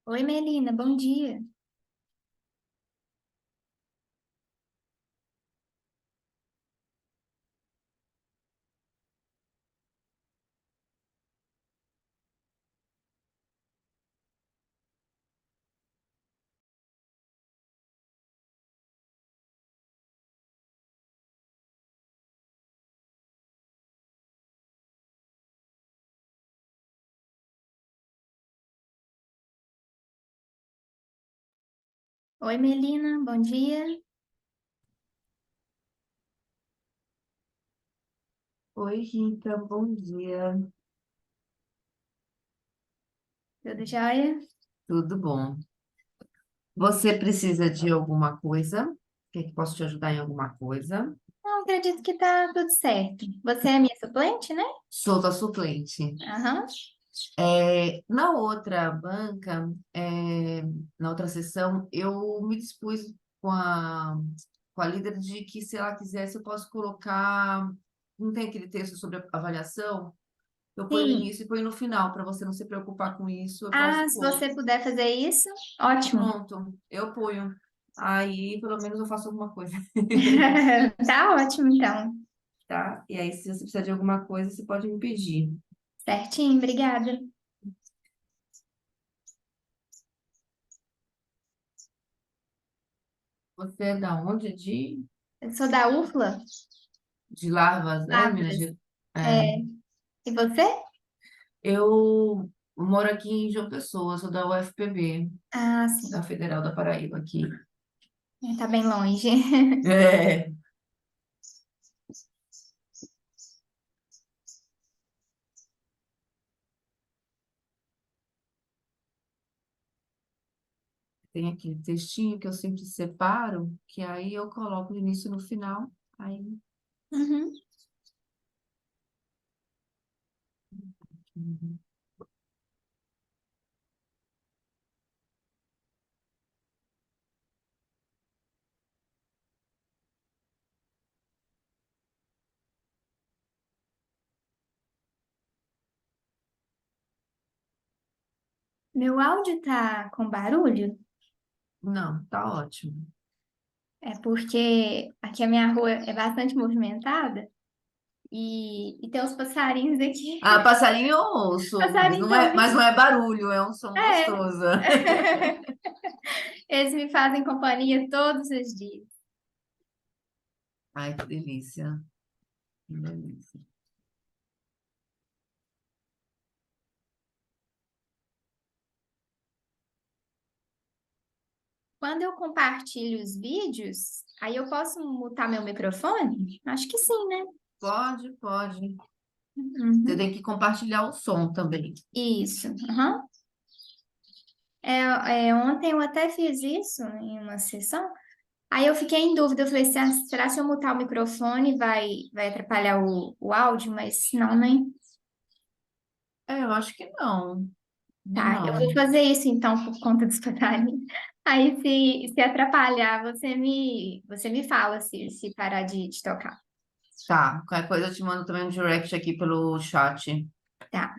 Oi, Melina, bom dia. Oi, Melina, bom dia. Oi, Rita, bom dia. Tudo jóia? Tudo bom? Você precisa de alguma coisa? Quer que posso te ajudar em alguma coisa? Não, acredito que tá tudo certo. Você é minha suplente, né? Sou tua suplente. Aham. Na outra banca, na outra sessão, eu me dispus com com a líder de que, se ela quisesse, eu posso colocar. Não tem aquele texto sobre avaliação? Eu ponho no Sim. início e ponho no final, para você não se preocupar com isso, eu Ah, posso se pôr. você puder fazer isso, ótimo. Pronto, eu ponho. Aí, pelo menos, eu faço alguma coisa. Tá ótimo, então. Tá? E aí, se você precisar de alguma coisa, você pode me pedir. Certinho, obrigada. Você é da onde? Eu sou da UFLA, De Lavras, né, Minas Lavras. Gerais? É. É, e você? Eu moro aqui em João Pessoa, sou da UFPB, Ah, da sim. Federal da Paraíba aqui. Tá bem longe. É, tem aquele textinho que eu sempre separo, que aí eu coloco no início e no final. Aí, Uhum. uhum. Meu áudio tá com barulho? Não, tá ótimo. É porque aqui a minha rua é bastante movimentada. E tem uns passarinhos aqui. Ah, passarinho eu ouço, Passarinho mas não também. é barulho, é um som É. gostoso. Eles me fazem companhia todos os dias. Ai, que delícia. Que delícia. Quando eu compartilho os vídeos, aí eu posso mutar meu microfone? Acho que sim, né? Pode, pode. Você Uhum. tem que compartilhar o som também. Isso. Aham. Ontem eu até fiz isso em uma sessão. Aí eu fiquei em dúvida. Eu falei, será se eu mutar o microfone vai atrapalhar o áudio? Mas não, né? É, eu acho que não. Tá, eu vou Não. fazer isso então por conta dos passarinhos. Aí se atrapalhar, você me fala se parar de tocar. Tá. Qualquer coisa eu te mando também um direct aqui pelo chat. Tá.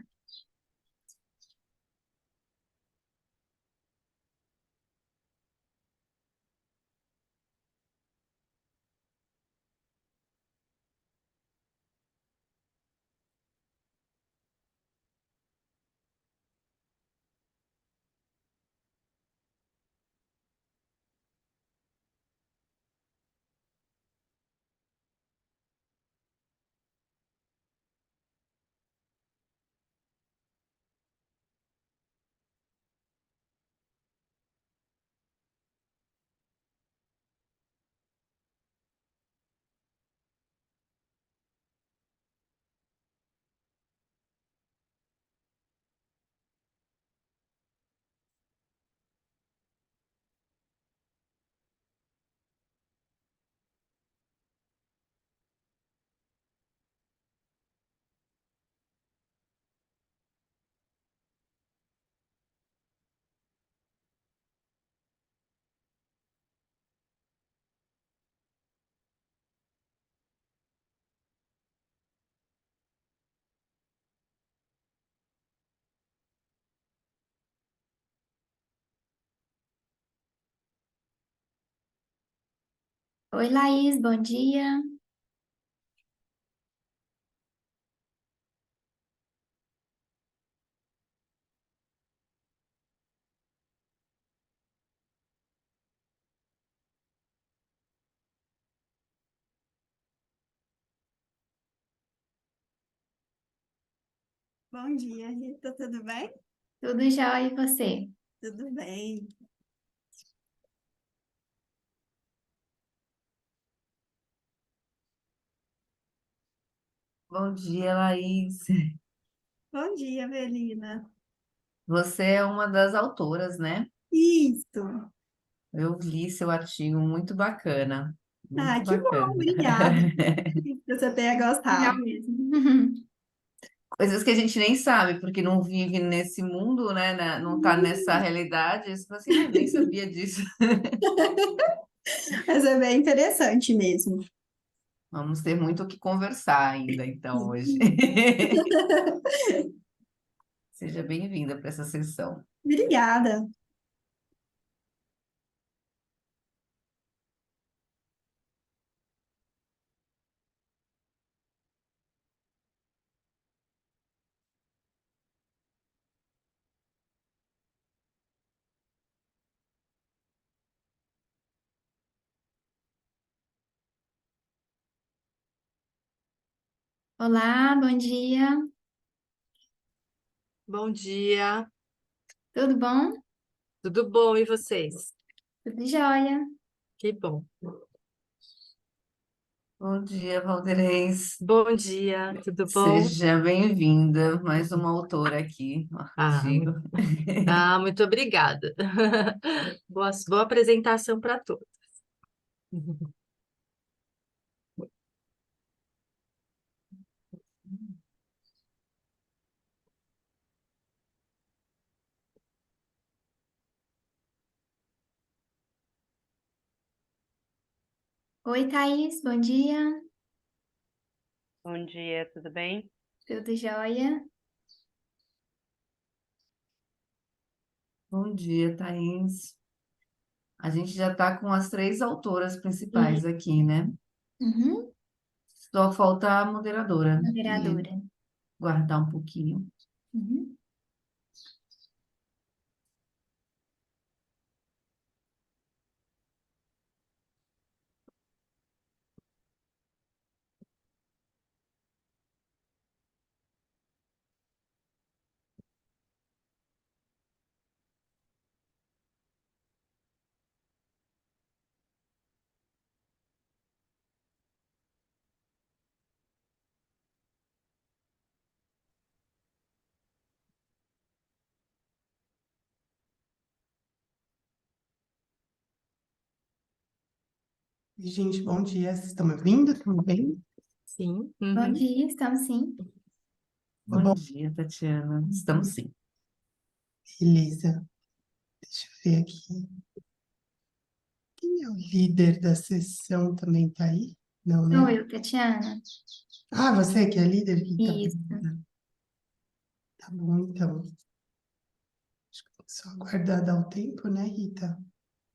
Oi, Laís, bom dia. Bom dia, Rita, tudo bem? Tudo jóia e você? Tudo bem. Bom dia, Laís. Bom dia, Evelina. Você é uma das autoras, né? Isso. Eu li seu artigo, muito bacana. Ah, Muito que bom, bacana. obrigada. Que você tenha Legal gostado. mesmo. Coisas que a gente nem sabe, porque não vive nesse mundo, né? Não tá nessa realidade. Você fala assim, ah, eu nem sabia disso. Mas é bem interessante mesmo. Vamos ter muito o que conversar ainda, então, hoje. Sim. Seja bem-vinda para essa sessão. Obrigada. Olá, bom dia. Bom dia, Tudo bom? tudo bom e vocês? Tudo jóia. Que bom. Bom dia, Valderez. Bom dia, tudo bom? Seja bem-vinda. Mais uma autora aqui no Ah, artigo. muito obrigada. Boa apresentação para todos. Oi, Thaís, bom dia. Bom dia, tudo bem? Tudo jóia? Bom dia, Thaís. A gente já está com as três autoras principais E, aqui, né? uhum, Só falta a moderadora e moderadora. guardar um pouquinho. Uhum. Gente, bom dia. Vocês estão me ouvindo? Estão bem? Sim, Bom uhum. dia, estamos sim. Tá Bom bom, dia, Tatiana. Estamos sim. beleza. Deixa eu ver aqui. Quem é o líder da sessão também tá aí? Não, Sou né? eu, Tatiana. Ah, você que é líder? Rita, Isso. beleza. Tá bom, então. Só aguardar dar o tempo, né, Rita?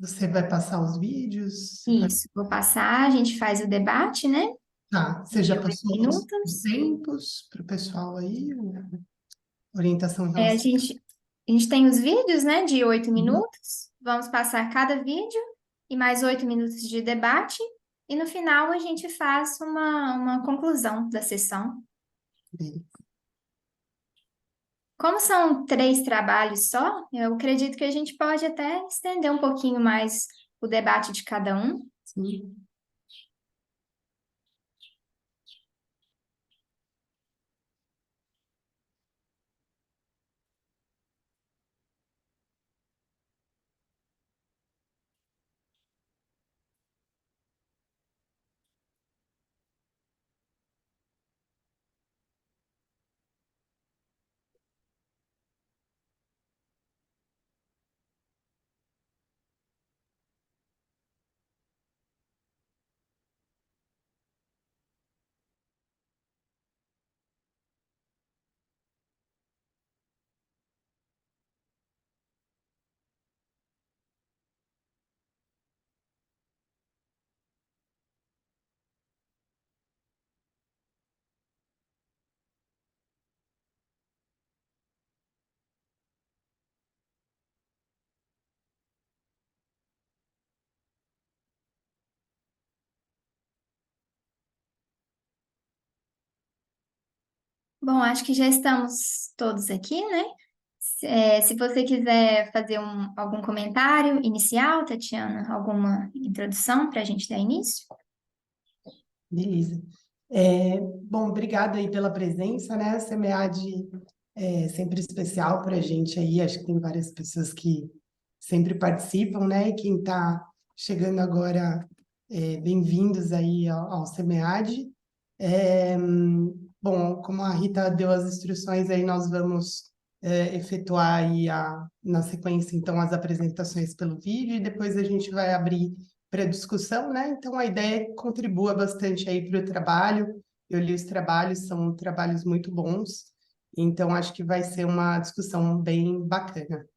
Você vai passar os vídeos? Isso. Vou passar, a gente faz o debate, né? Tá, você De já 8 passou os minutos. tempos para o pessoal aí? Orientação em É, relação. a gente tem os vídeos, né, de 8 minutos. Vamos passar cada vídeo e mais 8 minutos de debate. E no final a gente faz uma conclusão da sessão. Bem, Como são 3 trabalhos só, eu acredito que a gente pode até estender um pouquinho mais o debate de cada um. sim. Bom, acho que já estamos todos aqui, né? Se você quiser fazer algum comentário inicial, Tatiana, alguma introdução para a gente dar início? Beleza. Bom, obrigada aí pela presença, né? A SEMEAD é sempre especial para a gente aí, acho que tem várias pessoas que sempre participam, né? E quem está chegando agora, bem-vindos aí ao SEMEAD. Bom, como a Rita deu as instruções aí, nós vamos efetuar aí na sequência, então, as apresentações pelo vídeo e depois a gente vai abrir para discussão, né? Então, a ideia é que contribua bastante aí para o trabalho. Eu li os trabalhos, são trabalhos muito bons, então acho que vai ser uma discussão bem bacana.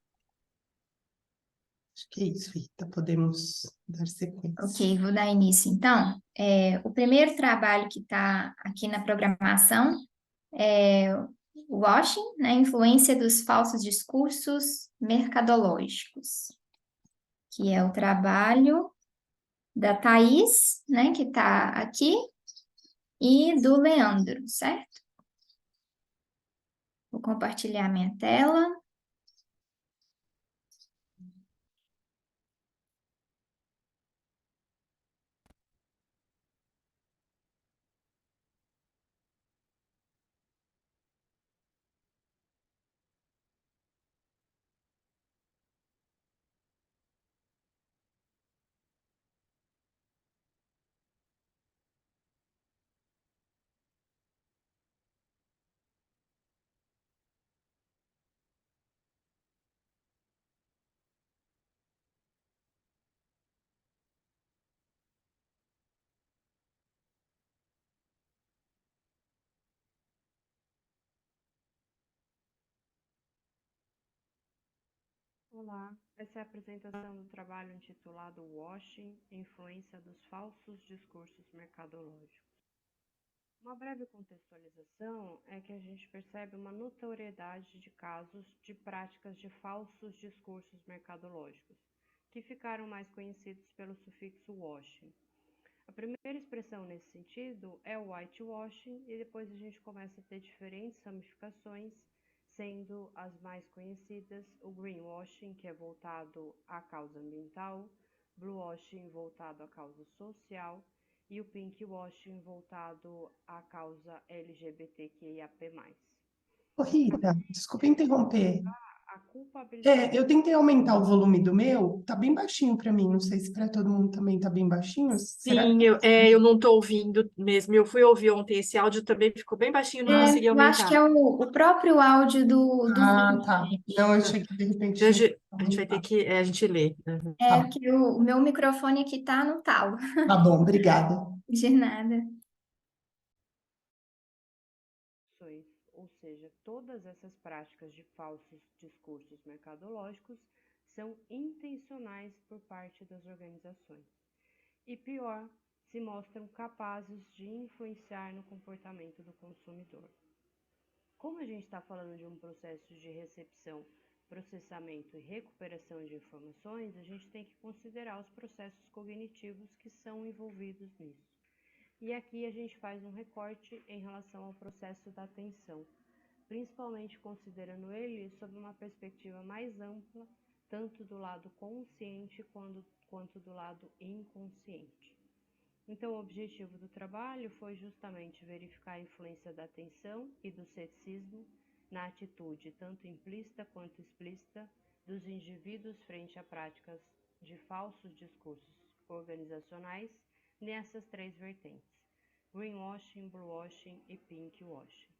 Acho que é isso, Rita, podemos dar sequência. Ok, vou dar início então. O primeiro trabalho que está aqui na programação é o Washing, né? Influência dos falsos discursos mercadológicos, que é o trabalho da Thaís, né? Que está aqui, e do Leandro, certo? Vou compartilhar minha tela. Olá, essa é a apresentação do trabalho intitulado Washing, Influência dos Falsos Discursos Mercadológicos. Uma breve contextualização é que a gente percebe uma notoriedade de casos de práticas de falsos discursos mercadológicos, que ficaram mais conhecidos pelo sufixo washing. A primeira expressão nesse sentido é o whitewashing, e depois a gente começa a ter diferentes ramificações, sendo as mais conhecidas o greenwashing, que é voltado à causa ambiental, bluewashing voltado à causa social e o pinkwashing voltado à causa LGBTQIAP+. Ô, Rita, desculpa interromper. A culpabilização Eu tentei aumentar o volume do meu, tá bem baixinho para mim, não sei se para todo mundo também tá bem baixinho. Será que Sim, eu não estou ouvindo mesmo. Eu fui ouvir ontem esse áudio também ficou bem baixinho, não consegui Eu acho que é aumentar. o próprio áudio do Ah, vídeo, tá. gente. Não, eu achei que de repente Então, tinha que a gente vai ter aumentar. que, a gente lê. Uhum. É Tá, que o meu microfone aqui tá no talo. tá bom, obrigada. De nada. ou seja, todas essas práticas de falsos discursos mercadológicos são intencionais por parte das organizações. E pior, se mostram capazes de influenciar no comportamento do consumidor. Como a gente está falando de um processo de recepção, processamento e recuperação de informações, a gente tem que considerar os processos cognitivos que são envolvidos nisso. E aqui a gente faz um recorte em relação ao processo da atenção, principalmente considerando ele sob uma perspectiva mais ampla, tanto do lado consciente quanto do lado inconsciente. Então, o objetivo do trabalho foi justamente verificar a influência da atenção e do ceticismo na atitude, tanto implícita quanto explícita, dos indivíduos frente a práticas de falsos discursos organizacionais nessas três vertentes: greenwashing, bluewashing e pinkwashing.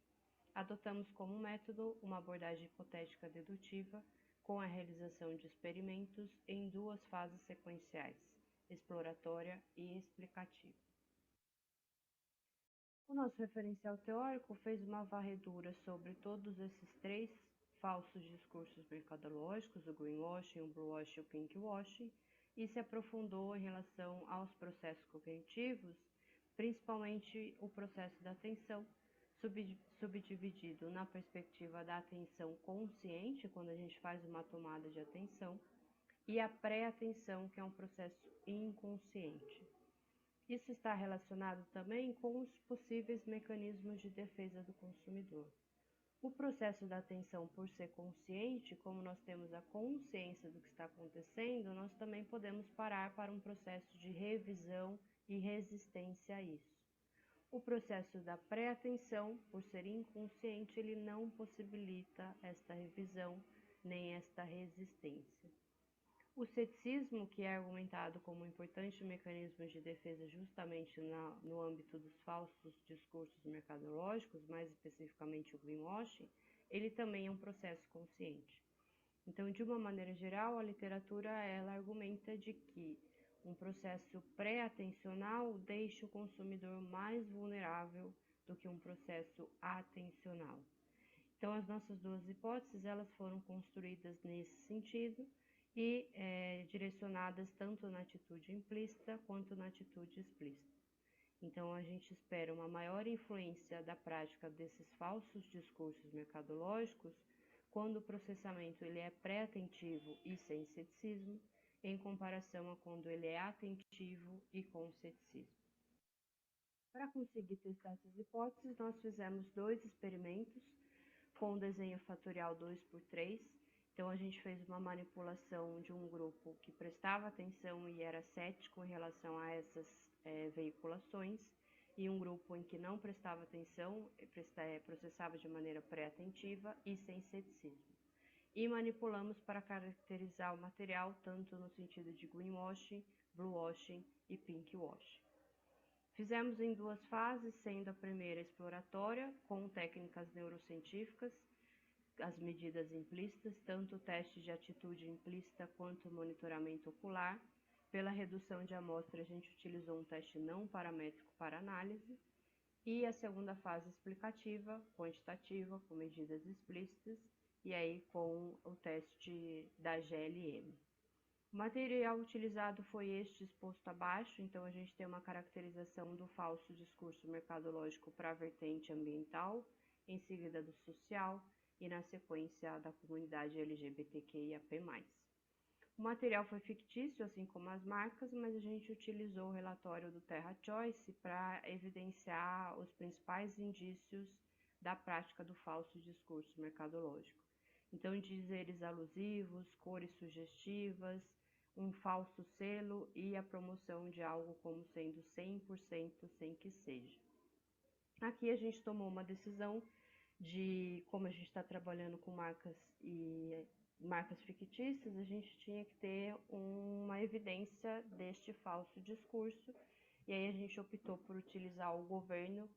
Adotamos como método uma abordagem hipotética dedutiva com a realização de experimentos em duas fases sequenciais: exploratória e explicativa. O nosso referencial teórico fez uma varredura sobre todos esses três falsos discursos mercadológicos, o greenwashing, o bluewashing e o pinkwashing, e se aprofundou em relação aos processos cognitivos, principalmente o processo da atenção, subdividido na perspectiva da atenção consciente, quando a gente faz uma tomada de atenção, e a pré-atenção, que é um processo inconsciente. Isso está relacionado também com os possíveis mecanismos de defesa do consumidor. O processo da atenção, por ser consciente, como nós temos a consciência do que está acontecendo, nós também podemos parar para um processo de revisão e resistência a isso. O processo da pré-atenção, por ser inconsciente, ele não possibilita esta revisão nem esta resistência. O ceticismo, que é argumentado como um importante mecanismo de defesa justamente no âmbito dos falsos discursos mercadológicos, mais especificamente o greenwashing, ele também é um processo consciente. Então, de uma maneira geral, a literatura ela argumenta de que um processo pré-atencional deixa o consumidor mais vulnerável do que um processo atencional. Então, as nossas duas hipóteses elas foram construídas nesse sentido e direcionadas tanto na atitude implícita quanto na atitude explícita. Então, a gente espera uma maior influência da prática desses falsos discursos mercadológicos quando o processamento ele é pré-atentivo e sem ceticismo, em comparação a quando ele é atentivo e com ceticismo. Para conseguir testar essas hipóteses, nós fizemos 2 experimentos com o desenho fatorial 2x3. Então, a gente fez uma manipulação de um grupo que prestava atenção e era cético em relação a essas veiculações, e um grupo em que não prestava atenção, processava de maneira pré-atentiva e sem ceticismo. E manipulamos para caracterizar o material tanto no sentido de greenwashing, bluewashing e pinkwashing. Fizemos em 2 fases, sendo a primeira exploratória, com técnicas neurocientíficas, as medidas implícitas, tanto o teste de atitude implícita quanto o monitoramento ocular. Pela redução de amostra, a gente utilizou um teste não paramétrico para análise. E a segunda fase explicativa, quantitativa, com medidas explícitas, e aí com o teste da GLM. O material utilizado foi este exposto abaixo, então a gente tem uma caracterização do falso discurso mercadológico para a vertente ambiental, em seguida do social e na sequência da comunidade LGBTQIAP+. O material foi fictício, assim como as marcas, mas a gente utilizou o relatório do Terra Choice para evidenciar os principais indícios da prática do falso discurso mercadológico. Então, dizeres alusivos, cores sugestivas, um falso selo e a promoção de algo como sendo 100% sem que seja. Aqui a gente tomou uma decisão de, como a gente está trabalhando com marcas fictícias, a gente tinha que ter uma evidência deste falso discurso, e aí a gente optou por utilizar o governo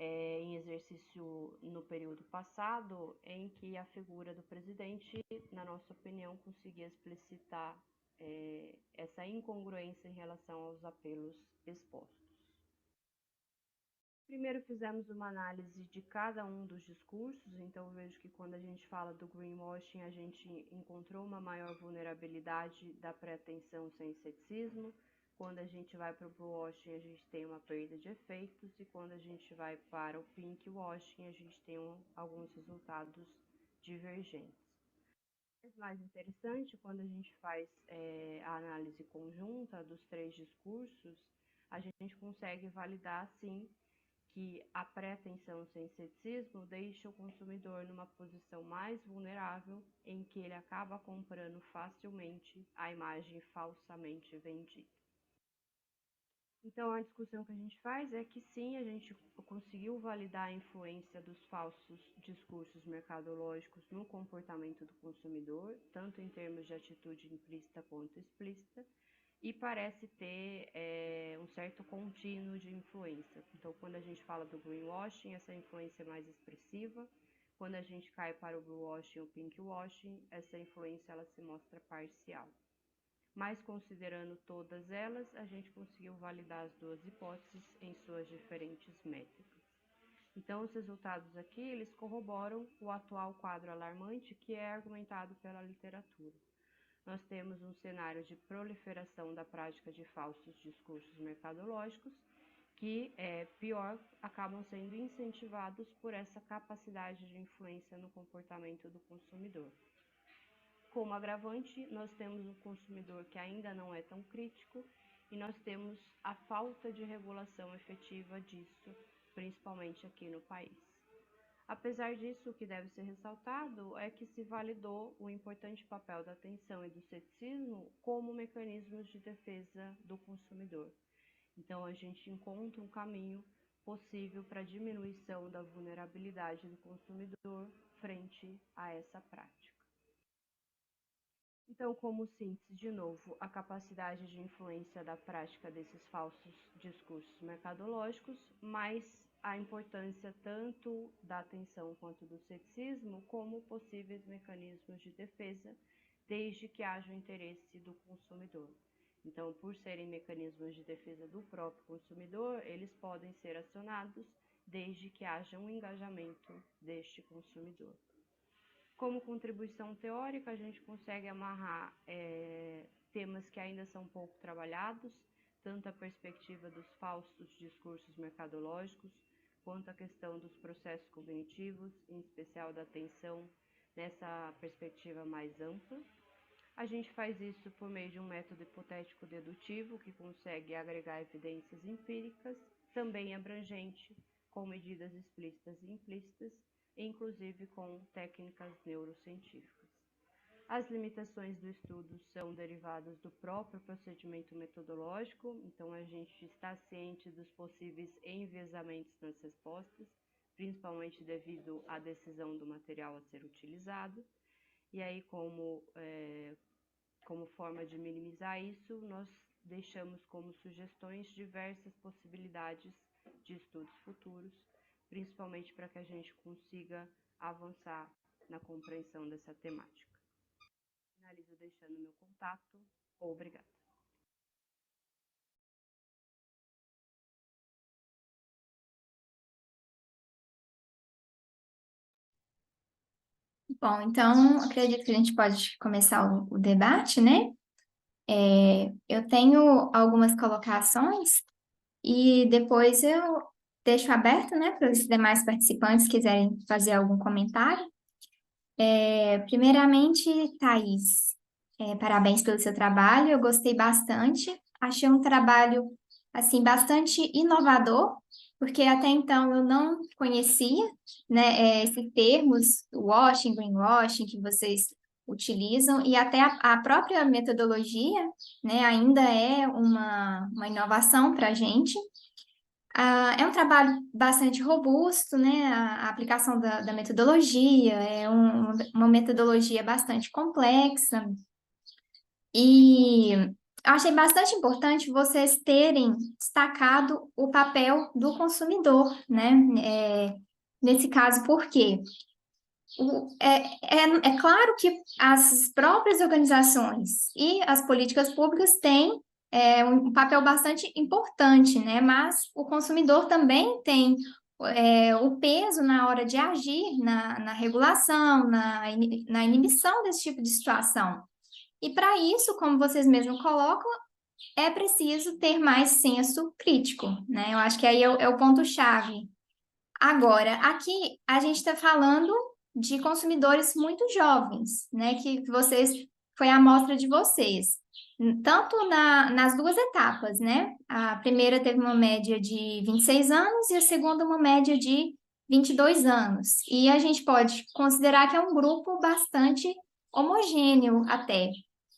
em exercício no período passado, em que a figura do presidente, na nossa opinião, conseguia explicitar essa incongruência em relação aos apelos expostos. Primeiro fizemos uma análise de cada um dos discursos, então eu vejo que quando a gente fala do greenwashing, a gente encontrou uma maior vulnerabilidade da pré-atenção sem ceticismo. Quando a gente vai para o bluewashing, a gente tem uma perda de efeitos, e quando a gente vai para o pinkwashing, a gente tem alguns resultados divergentes. Mais interessante, quando a gente faz a análise conjunta dos 3 discursos, a gente consegue validar, sim, que a pré-atenção sem ceticismo deixa o consumidor numa posição mais vulnerável, em que ele acaba comprando facilmente a imagem falsamente vendida. Então, a discussão que a gente faz é que sim, a gente conseguiu validar a influência dos falsos discursos mercadológicos no comportamento do consumidor, tanto em termos de atitude implícita quanto explícita, e parece ter um certo contínuo de influência. Então, quando a gente fala do greenwashing, essa influência é mais expressiva. Quando a gente cai para o bluewashing ou pinkwashing, essa influência ela se mostra parcial. Mas considerando todas elas, a gente conseguiu validar as 2 hipóteses em suas diferentes métricas. Então, os resultados aqui, eles corroboram o atual quadro alarmante que é argumentado pela literatura. Nós temos um cenário de proliferação da prática de falsos discursos mercadológicos que, pior, acabam sendo incentivados por essa capacidade de influência no comportamento do consumidor. Como agravante, nós temos um consumidor que ainda não é tão crítico e nós temos a falta de regulação efetiva disso, principalmente aqui no país. Apesar disso, o que deve ser ressaltado é que se validou o importante papel da atenção e do ceticismo como mecanismos de defesa do consumidor. Então, a gente encontra um caminho possível para a diminuição da vulnerabilidade do consumidor frente a essa prática. Então, como síntese, de novo, a capacidade de influência da prática desses falsos discursos mercadológicos, mas a importância tanto da atenção quanto do ceticismo como possíveis mecanismos de defesa, desde que haja o interesse do consumidor. Então, por serem mecanismos de defesa do próprio consumidor, eles podem ser acionados desde que haja um engajamento deste consumidor. Como contribuição teórica, a gente consegue amarrar temas que ainda são pouco trabalhados, tanto a perspectiva dos falsos discursos mercadológicos, quanto a questão dos processos cognitivos, em especial da atenção, nessa perspectiva mais ampla. A gente faz isso por meio de um método hipotético dedutivo, que consegue agregar evidências empíricas, também abrangente, com medidas explícitas e implícitas, inclusive com técnicas neurocientíficas. As limitações do estudo são derivadas do próprio procedimento metodológico, então a gente está ciente dos possíveis enviesamentos nas respostas, principalmente devido à decisão do material a ser utilizado. E aí, como forma de minimizar isso, nós deixamos como sugestões diversas possibilidades de estudos futuros, principalmente para que a gente consiga avançar na compreensão dessa temática. Finalizo deixando meu contato. Obrigada. Bom, então acredito que a gente pode começar o debate, né? Eu tenho algumas colocações e depois eu deixo aberto, né, para os demais participantes quiserem fazer algum comentário. Primeiramente, Thaís, parabéns pelo seu trabalho, eu gostei bastante. Achei um trabalho, assim, bastante inovador, porque até então eu não conhecia, né, esses termos, washing, greenwashing, que vocês utilizam, e até a própria metodologia, né, ainda é uma inovação para a gente. É um trabalho bastante robusto, né? A aplicação da metodologia é uma metodologia bastante complexa. E eu achei bastante importante vocês terem destacado o papel do consumidor, né? Nesse caso, por quê? É claro que as próprias organizações e as políticas públicas têm um papel bastante importante, né? Mas o consumidor também tem o peso na hora de agir na regulação, na inibição desse tipo de situação. E para isso, como vocês mesmos colocam, é preciso ter mais senso crítico, né? Eu acho que aí é o ponto-chave. Agora, aqui a gente está falando de consumidores muito jovens, né? Que foi a amostra de vocês. Tanto nas duas etapas, né? A primeira teve uma média de 26 anos e a segunda uma média de 22 anos. E a gente pode considerar que é um grupo bastante homogêneo até,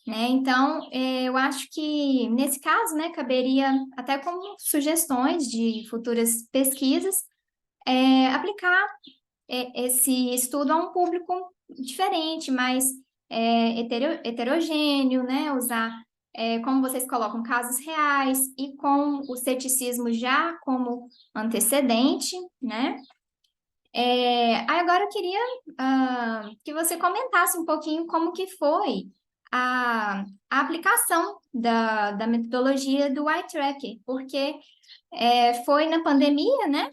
né? Então, eu acho que nesse caso, né, caberia até como sugestões de futuras pesquisas aplicar esse estudo a um público diferente, mais heterogêneo, né? Usar, como vocês colocam, casos reais e com o ceticismo já como antecedente, né? Aí agora eu queria que você comentasse um pouquinho como que foi a aplicação da metodologia do eye tracker, porque foi na pandemia, né?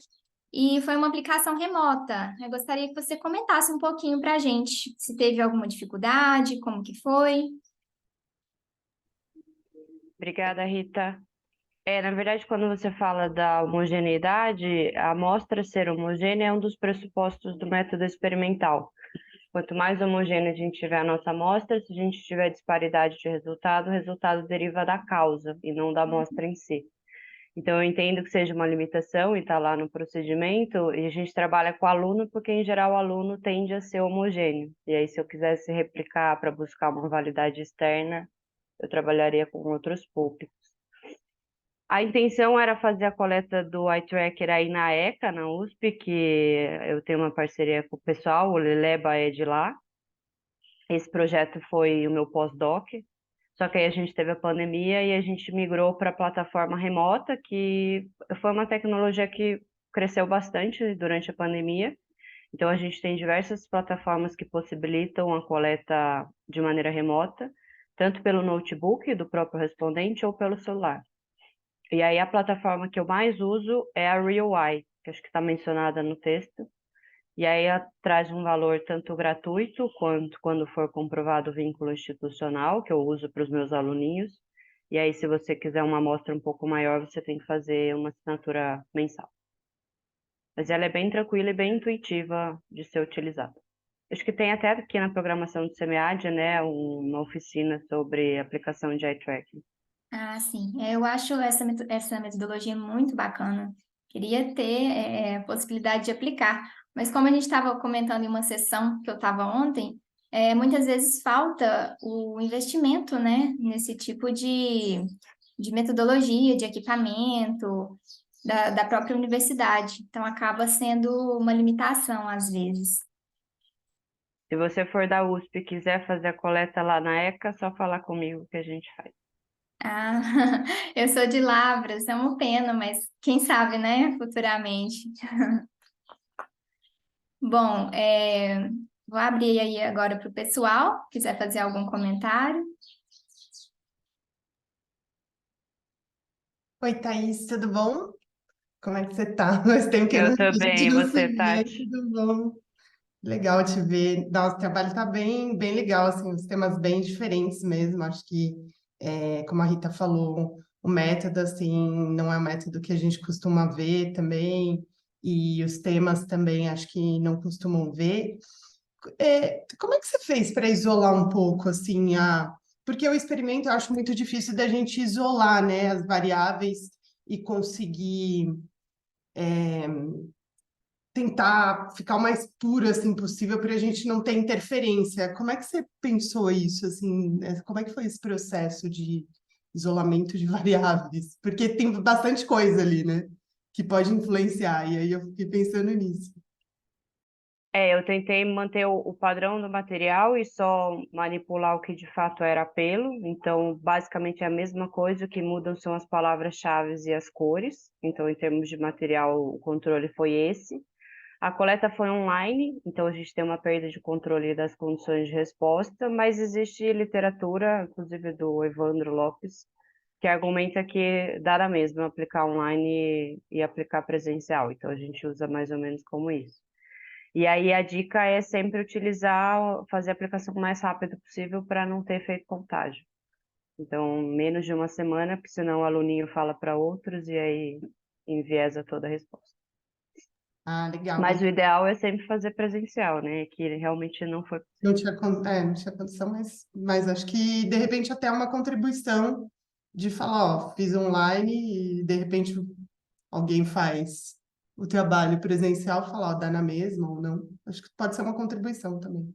E foi uma aplicação remota. Eu gostaria que você comentasse um pouquinho para a gente, se teve alguma dificuldade, como que foi. Obrigada, Rita. Na verdade, quando você fala da homogeneidade, a amostra ser homogênea é um dos pressupostos do método experimental. Quanto mais homogêneo a gente tiver a nossa amostra, se a gente tiver disparidade de resultado, o resultado deriva da causa e não da amostra em si. Então, eu entendo que seja uma limitação e está lá no procedimento, e a gente trabalha com o aluno, porque, em geral, o aluno tende a ser homogêneo. E aí, se eu quisesse replicar para buscar uma validade externa, eu trabalharia com outros públicos. A intenção era fazer a coleta do eye tracker aí na ECA, na USP, que eu tenho uma parceria com o pessoal, o Leleba é de lá. Esse projeto foi o meu pós-doc, só que aí a gente teve a pandemia e a gente migrou para a plataforma remota, que foi uma tecnologia que cresceu bastante durante a pandemia. Então, a gente tem diversas plataformas que possibilitam a coleta de maneira remota, tanto pelo notebook do próprio respondente ou pelo celular. E aí, a plataforma que eu mais uso é a RealEye, que acho que está mencionada no texto. E aí, ela traz um valor tanto gratuito, quanto quando for comprovado o vínculo institucional, que eu uso para os meus aluninhos. E aí, se você quiser uma amostra um pouco maior, você tem que fazer uma assinatura mensal. Mas ela é bem tranquila e bem intuitiva de ser utilizada. Acho que tem até aqui na programação do SEMEAD, né, uma oficina sobre aplicação de eye tracking. Ah, sim. Eu acho essa metodologia muito bacana. Queria ter a possibilidade de aplicar. Mas como a gente estava comentando em uma sessão que eu estava ontem, muitas vezes falta o investimento, né, nesse tipo de metodologia, de equipamento, da própria universidade. Então, acaba sendo uma limitação às vezes. Se você for da USP e quiser fazer a coleta lá na ECA, é só falar comigo que a gente faz. Ah, eu sou de Lavras, é uma pena, mas quem sabe, né, futuramente. Bom, vou abrir aí agora para o pessoal, quiser fazer algum comentário. Oi, Thaís, tudo bom? Como é que você tá? Faz tempo que Eu a gente também, não se você, vê, Tati? tudo bom? Legal te ver. Nosso trabalho tá bem legal, assim, os temas bem diferentes mesmo. Acho que, como a Rita falou, o método, assim, não é um método que a gente costuma ver também, e os temas também acho que não costumam ver. Como é que você fez para isolar um pouco, assim, porque o experimento eu acho muito difícil da gente isolar, né, as variáveis e conseguir tentar ficar o mais puro assim possível para a gente não ter interferência. Como é que você pensou isso, assim? Como é que foi esse processo de isolamento de variáveis? Porque tem bastante coisa ali, né, que pode influenciar. E aí eu fiquei pensando nisso. Eu tentei manter o padrão do material e só manipular o que de fato era pelo. Então, basicamente é a mesma coisa, o que mudam são as palavras-chave e as cores. Então, em termos de material, o controle foi esse. A coleta foi online, então a gente tem uma perda de controle das condições de resposta, mas existe literatura, inclusive do Evandro Lopes, que argumenta que dá na mesma aplicar online e aplicar presencial. Então, a gente usa mais ou menos como isso. E aí a dica é sempre fazer a aplicação o mais rápido possível para não ter efeito contágio. Então, menos de uma semana, porque senão o aluninho fala para outros e aí enviesa toda a resposta. Ah, legal. Mas o ideal é sempre fazer presencial, né? Que realmente não foi Não possível. tinha, não tinha condição, mas acho que de repente até uma contribuição de falar, ó, fiz online e de repente alguém faz o trabalho presencial, falar, ó, dá na mesma ou não. Acho que pode ser uma contribuição também.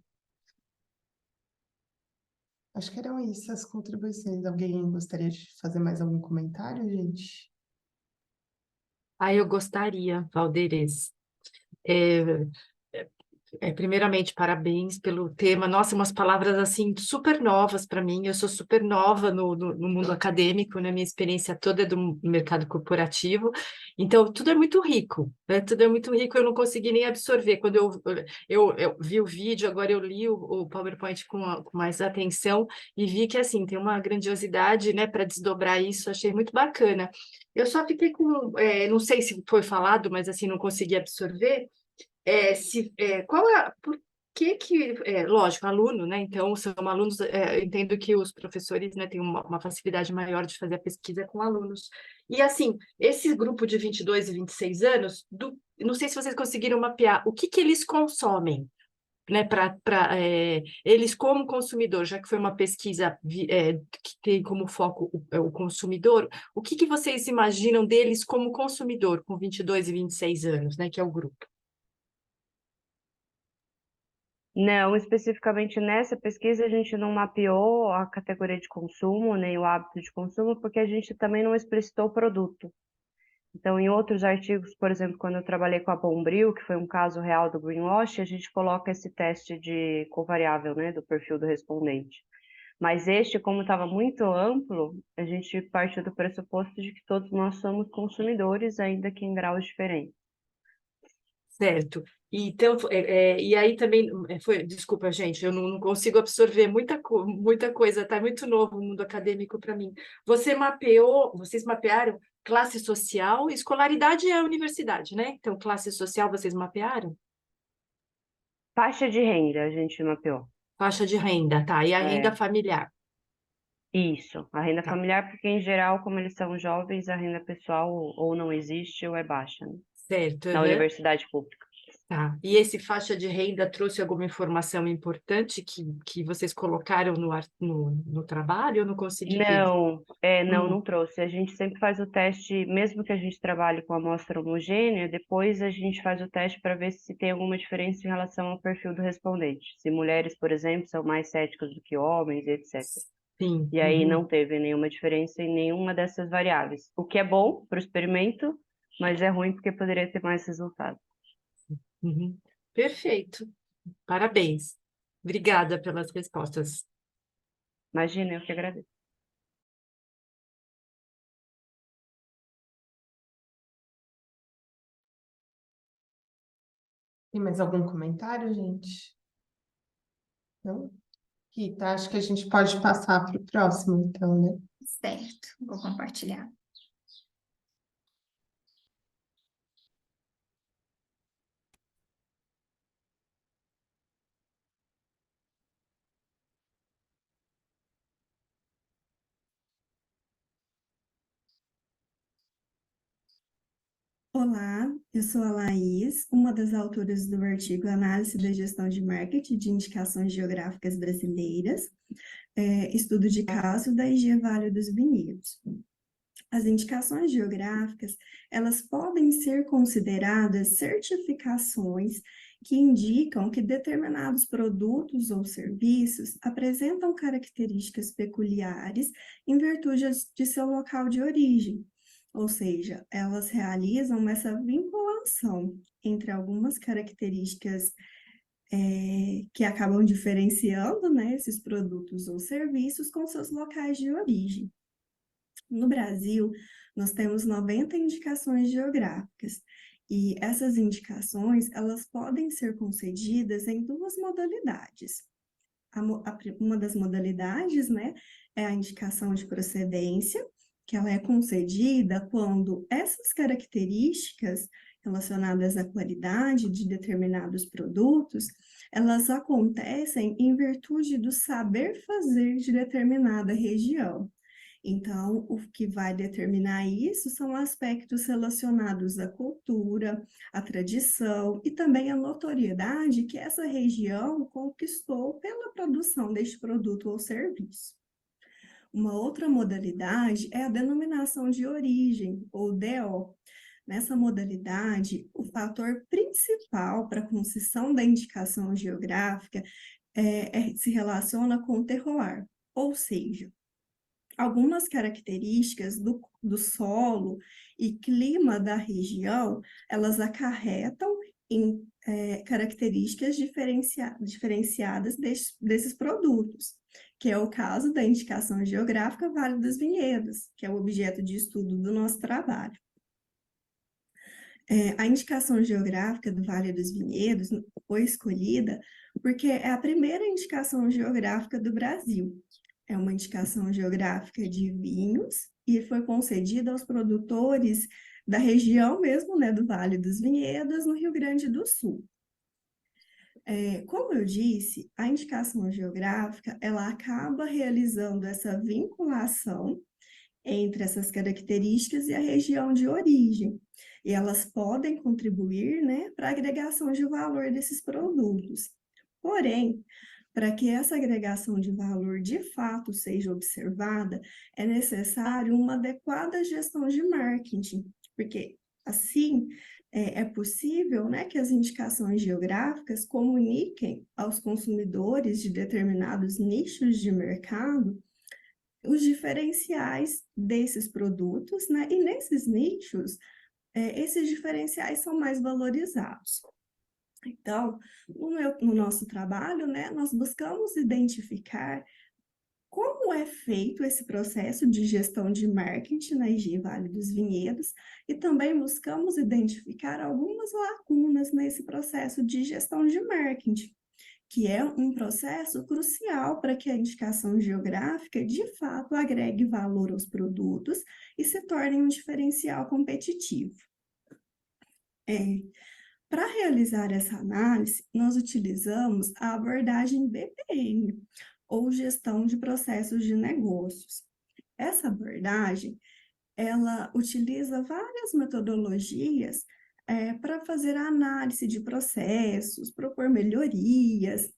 Acho que eram isso as contribuições. Alguém gostaria de fazer mais algum comentário, gente? Ah, eu gostaria, Valderez. É, primeiramente, parabéns pelo tema. Nossa, umas palavras assim super novas para mim. Eu sou super nova no mundo acadêmico, né? Minha experiência toda é do mercado corporativo. Então, tudo é muito rico, né? Tudo é muito rico. Eu não consegui nem absorver. Quando eu vi o vídeo, agora eu li o PowerPoint com mais atenção e vi que assim tem uma grandiosidade, né? Para desdobrar isso, achei muito bacana. Eu só fiquei não sei se foi falado, mas assim não consegui absorver qual por lógico, aluno, né? Então, são alunos, eu entendo que os professores, né, têm uma facilidade maior de fazer a pesquisa com alunos. E, assim, esse grupo de 22 e 26 anos, não sei se vocês conseguiram mapear o que eles consomem. né, para eles como consumidor, já que foi uma pesquisa que tem como foco o consumidor, o que vocês imaginam deles como consumidor com 22 e 26 anos, né, que é o grupo? Não, especificamente nessa pesquisa a gente não mapeou a categoria de consumo, nem o hábito de consumo, porque a gente também não explicitou o produto. Então, em outros artigos, por exemplo, quando eu trabalhei com a Bombril, que foi um caso real do greenwash, a gente coloca esse teste de covariável, né, do perfil do respondente. Mas este, como estava muito amplo, a gente partiu do pressuposto de que todos nós somos consumidores, ainda que em graus diferentes. Certo. Então, e aí também, desculpa, gente, eu não consigo absorver muita coisa, tá muito novo o mundo acadêmico para mim. Vocês mapearam classe social, escolaridade é a universidade, né? Então, classe social vocês mapearam? Faixa de renda a gente mapeou. Faixa de renda, tá? E a renda familiar, Isso, a renda tá? familiar, porque em geral, como eles são jovens, a renda pessoal ou não existe ou é baixa, né? Certo, Na aham. universidade pública. Tá. E esse faixa de renda trouxe alguma informação importante que vocês colocaram no trabalho? Eu não consegui ver. Não trouxe. A gente sempre faz o teste, mesmo que a gente trabalhe com amostra homogênea, depois a gente faz o teste para ver se tem alguma diferença em relação ao perfil do respondente. Se mulheres, por exemplo, são mais céticas do que homens, etc. Sim. E aí Uhum. não teve nenhuma diferença em nenhuma dessas variáveis. O que é bom para o experimento, mas é ruim porque poderia ter mais resultado. Uhum. Perfeito. Parabéns. Obrigada pelas respostas. Imagina, eu que agradeço. Tem mais algum comentário, gente? Não? Rita, acho que a gente pode passar para o próximo, então, né? Certo, vou compartilhar. Olá, eu sou a Laís, uma das autoras do artigo Análise da Gestão de Marketing de Indicações Geográficas Brasileiras, estudo de caso da IG Vale dos Vinhedos. As indicações geográficas, elas podem ser consideradas certificações que indicam que determinados produtos ou serviços apresentam características peculiares em virtude de seu local de origem. Ou seja, elas realizam essa vinculação entre algumas características que acabam diferenciando, né, esses produtos ou serviços com seus locais de origem. No Brasil, nós temos 90 indicações geográficas, e essas indicações, elas podem ser concedidas em duas modalidades. Uma das modalidades, né, é a indicação de procedência, que ela é concedida quando essas características relacionadas à qualidade de determinados produtos, elas acontecem em virtude do saber fazer de determinada região. Então, o que vai determinar isso são aspectos relacionados à cultura, à tradição e também à notoriedade que essa região conquistou pela produção deste produto ou serviço. Uma outra modalidade é a denominação de origem, ou DO. Nessa modalidade, o fator principal para a concessão da indicação geográfica se relaciona com o terroir, ou seja, algumas características do solo e clima da região, elas acarretam em características diferenciadas desses produtos, que é o caso da indicação geográfica Vale dos Vinhedos, que é o objeto de estudo do nosso trabalho. A indicação geográfica do Vale dos Vinhedos foi escolhida porque é a primeira indicação geográfica do Brasil. É uma indicação geográfica de vinhos e foi concedida aos produtores da região mesmo, né, do Vale dos Vinhedos, no Rio Grande do Sul. Como eu disse, a indicação geográfica, ela acaba realizando essa vinculação entre essas características e a região de origem. E elas podem contribuir, né, para a agregação de valor desses produtos. Porém, para que essa agregação de valor de fato seja observada, é necessário uma adequada gestão de marketing, porque assim é possível, né, que as indicações geográficas comuniquem aos consumidores de determinados nichos de mercado os diferenciais desses produtos, né? E nesses nichos, esses diferenciais são mais valorizados. Então, no nosso trabalho, né, nós buscamos identificar como é feito esse processo de gestão de marketing na IG Vale dos Vinhedos e também buscamos identificar algumas lacunas nesse processo de gestão de marketing, que é um processo crucial para que a indicação geográfica, de fato, agregue valor aos produtos e se torne um diferencial competitivo. Para realizar essa análise, nós utilizamos a abordagem BPM, ou Gestão de Processos de Negócios. Essa abordagem, ela utiliza várias metodologias para fazer a análise de processos, propor melhorias.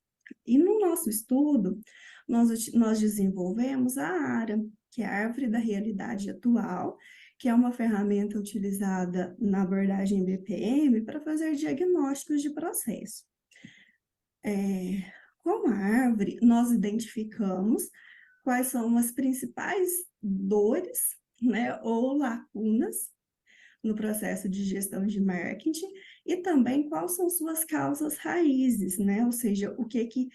E no nosso estudo, nós desenvolvemos a ARA, que é a Árvore da Realidade Atual, que é uma ferramenta utilizada na abordagem BPM para fazer diagnósticos de processo. Com a árvore, nós identificamos quais são as principais dores, né, ou lacunas no processo de gestão de marketing e também quais são suas causas raízes, né, ou seja, o que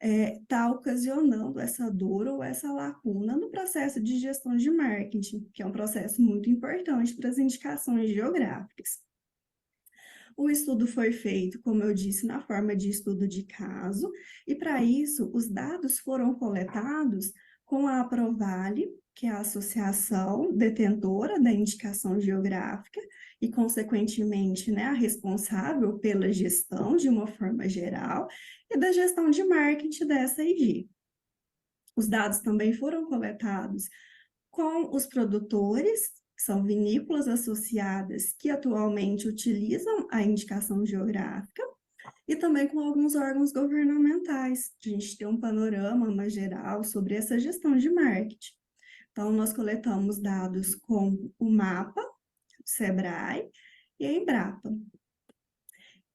está ocasionando essa dor ou essa lacuna no processo de gestão de marketing, que é um processo muito importante para as indicações geográficas. O estudo foi feito, como eu disse, na forma de estudo de caso, e para isso os dados foram coletados com a Aprovale, que é a associação detentora da indicação geográfica e, consequentemente, né, a responsável pela gestão de uma forma geral e da gestão de marketing dessa IG. Os dados também foram coletados com os produtores, que são vinícolas associadas que atualmente utilizam a indicação geográfica, e também com alguns órgãos governamentais. A gente tem um panorama mais geral sobre essa gestão de marketing. Então, nós coletamos dados com o MAPA, o SEBRAE e a Embrapa.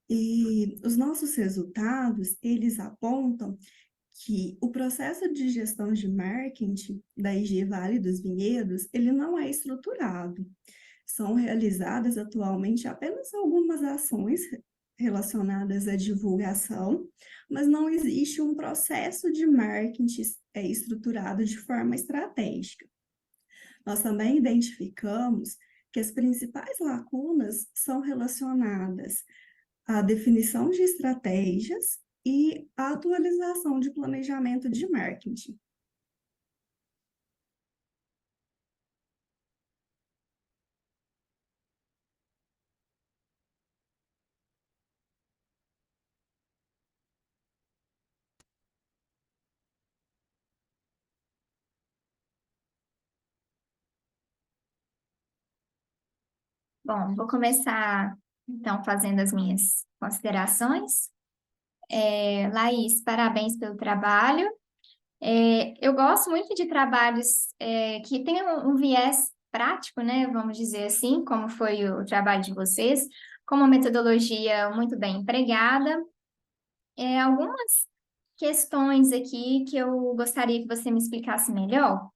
E os nossos resultados, eles apontam que o processo de gestão de marketing da IG Vale dos Vinhedos, ele não é estruturado. São realizadas atualmente apenas algumas ações relacionadas à divulgação, mas não existe um processo de marketing estruturado de forma estratégica. Nós também identificamos que as principais lacunas são relacionadas à definição de estratégias e a atualização de planejamento de marketing. Bom, vou começar, então, fazendo as minhas considerações. Laís, parabéns pelo trabalho. Eu gosto muito de trabalhos que tenham um viés prático, né? Vamos dizer assim, como foi o trabalho de vocês, com uma metodologia muito bem empregada. Algumas questões aqui que eu gostaria que você me explicasse melhor.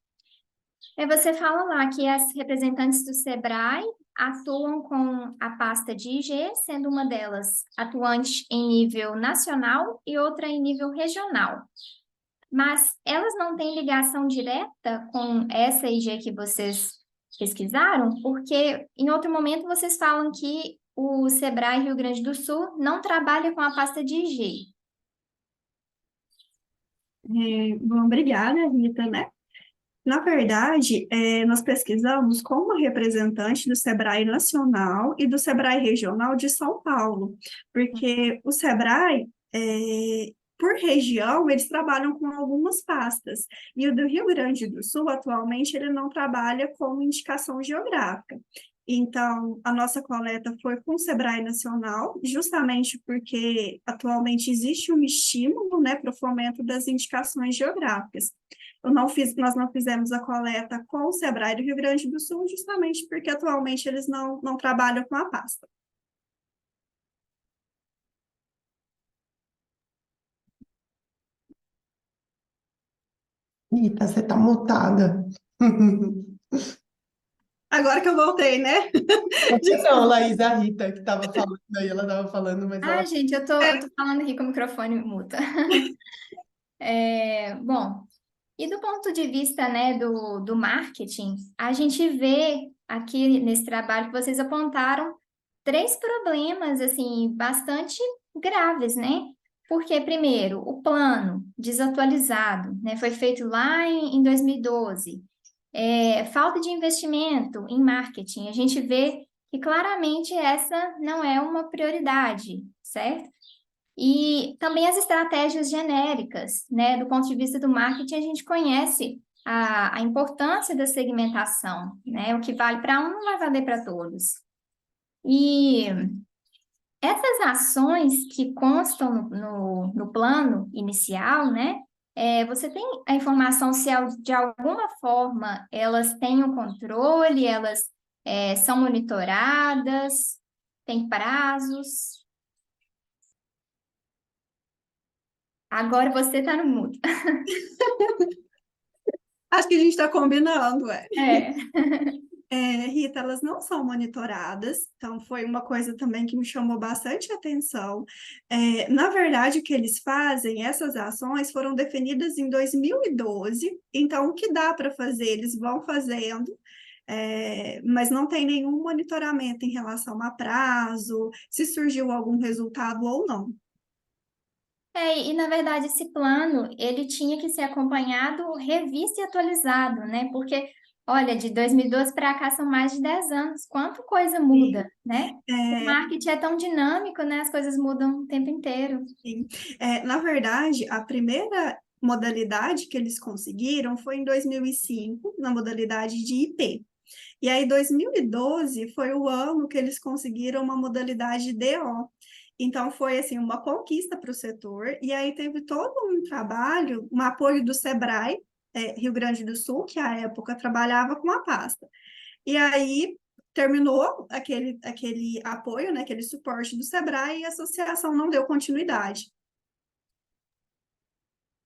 Você fala lá que as representantes do SEBRAE atuam com a pasta de IG, sendo uma delas atuante em nível nacional e outra em nível regional. Mas elas não têm ligação direta com essa IG que vocês pesquisaram? Porque em outro momento vocês falam que o SEBRAE Rio Grande do Sul não trabalha com a pasta de IG. Bom, obrigada, Rita, né? Na verdade, nós pesquisamos com uma representante do SEBRAE Nacional e do SEBRAE Regional de São Paulo, porque o SEBRAE, por região, eles trabalham com algumas pastas, e o do Rio Grande do Sul, atualmente, ele não trabalha com indicação geográfica. Então, a nossa coleta foi com o Sebrae Nacional, justamente porque atualmente existe um estímulo, né, para o fomento das indicações geográficas. Nós não fizemos a coleta com o Sebrae do Rio Grande do Sul, justamente porque atualmente eles não trabalham com a pasta. Rita, você tá mutada. Agora que eu voltei, né? Não, Laís, a Rita que estava falando aí, ela estava falando, mas Ah, ela... gente, eu tô falando aqui com o microfone muta. Bom, e do ponto de vista, né, do marketing, a gente vê aqui nesse trabalho que vocês apontaram três problemas, assim, bastante graves, né? Porque, primeiro, o plano desatualizado, né, foi feito lá em 2012. Falta de investimento em marketing. A gente vê que claramente essa não é uma prioridade, certo? E também as estratégias genéricas, né? Do ponto de vista do marketing, a gente conhece a importância da segmentação, né? O que vale para um não vai valer para todos. E essas ações que constam no plano inicial, né? Você tem a informação se de alguma forma elas têm um controle, elas são monitoradas, tem prazos. Agora você está no mudo. Acho que a gente está combinando, é. É. Rita, elas não são monitoradas, então foi uma coisa também que me chamou bastante atenção. Na verdade, o que eles fazem, essas ações foram definidas em 2012, então o que dá para fazer, eles vão fazendo, mas não tem nenhum monitoramento em relação a prazo, se surgiu algum resultado ou não. E na verdade esse plano, ele tinha que ser acompanhado, revisto e atualizado, né? Porque, olha, de 2012 para cá são mais de 10 anos, quanta coisa muda, né? O É, marketing é tão dinâmico, né? As coisas mudam o tempo inteiro. sim. Na verdade, a primeira modalidade que eles conseguiram foi em 2005, na modalidade de IP. E aí, 2012 foi o ano que eles conseguiram uma modalidade DO. Então, foi assim, uma conquista para o setor. E aí teve todo um trabalho, um apoio do Sebrae, Rio Grande do Sul, que à época trabalhava com a pasta. E aí terminou aquele apoio, né, aquele suporte do Sebrae, e a associação não deu continuidade.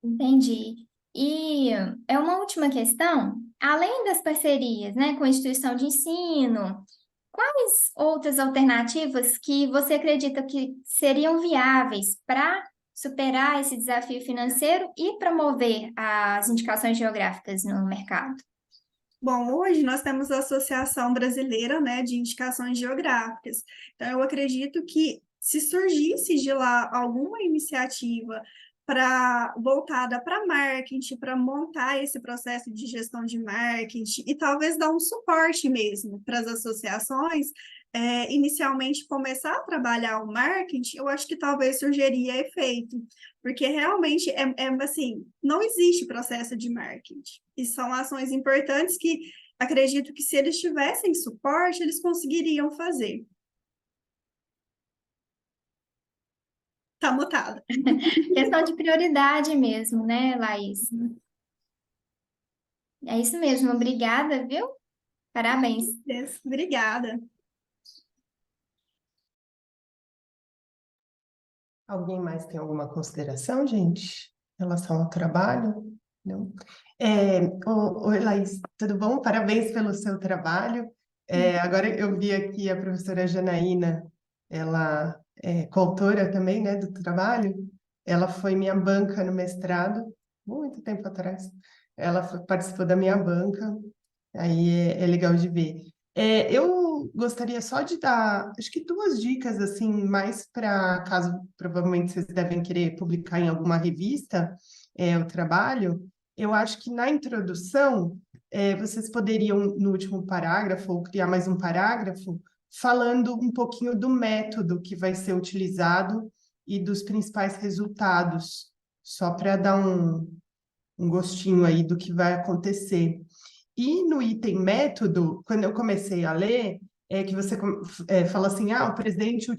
Entendi. E é uma última questão, além das parcerias, né, com a instituição de ensino, quais outras alternativas que você acredita que seriam viáveis para superar esse desafio financeiro e promover as indicações geográficas no mercado? Bom, hoje nós temos a Associação Brasileira, né, de Indicações Geográficas. Então, eu acredito que se surgisse de lá alguma iniciativa voltada para marketing, para montar esse processo de gestão de marketing e talvez dar um suporte mesmo para as associações, inicialmente começar a trabalhar o marketing, eu acho que talvez surgiria efeito, porque realmente assim, não existe processo de marketing. E são ações importantes que acredito que se eles tivessem suporte, eles conseguiriam fazer. Tá mutada. Questão de prioridade mesmo, né, Laís? É isso mesmo, obrigada, viu? Parabéns. Obrigada. Alguém mais tem alguma consideração, gente, em relação ao trabalho? Não? Oi, Laís, tudo bom? Parabéns pelo seu trabalho. Agora eu vi aqui a professora Janaína, ela é coautora também, né, do trabalho. Ela foi minha banca no mestrado, muito tempo atrás. Ela participou da minha banca, aí é legal de ver. Eu gostaria só de dar, acho que duas dicas, assim, mais para caso provavelmente vocês devem querer publicar em alguma revista o trabalho. Eu acho que na introdução, vocês poderiam, no último parágrafo, ou criar mais um parágrafo, falando um pouquinho do método que vai ser utilizado e dos principais resultados, só para dar um gostinho aí do que vai acontecer. E no item método, quando eu comecei a ler, que você fala assim, o presidente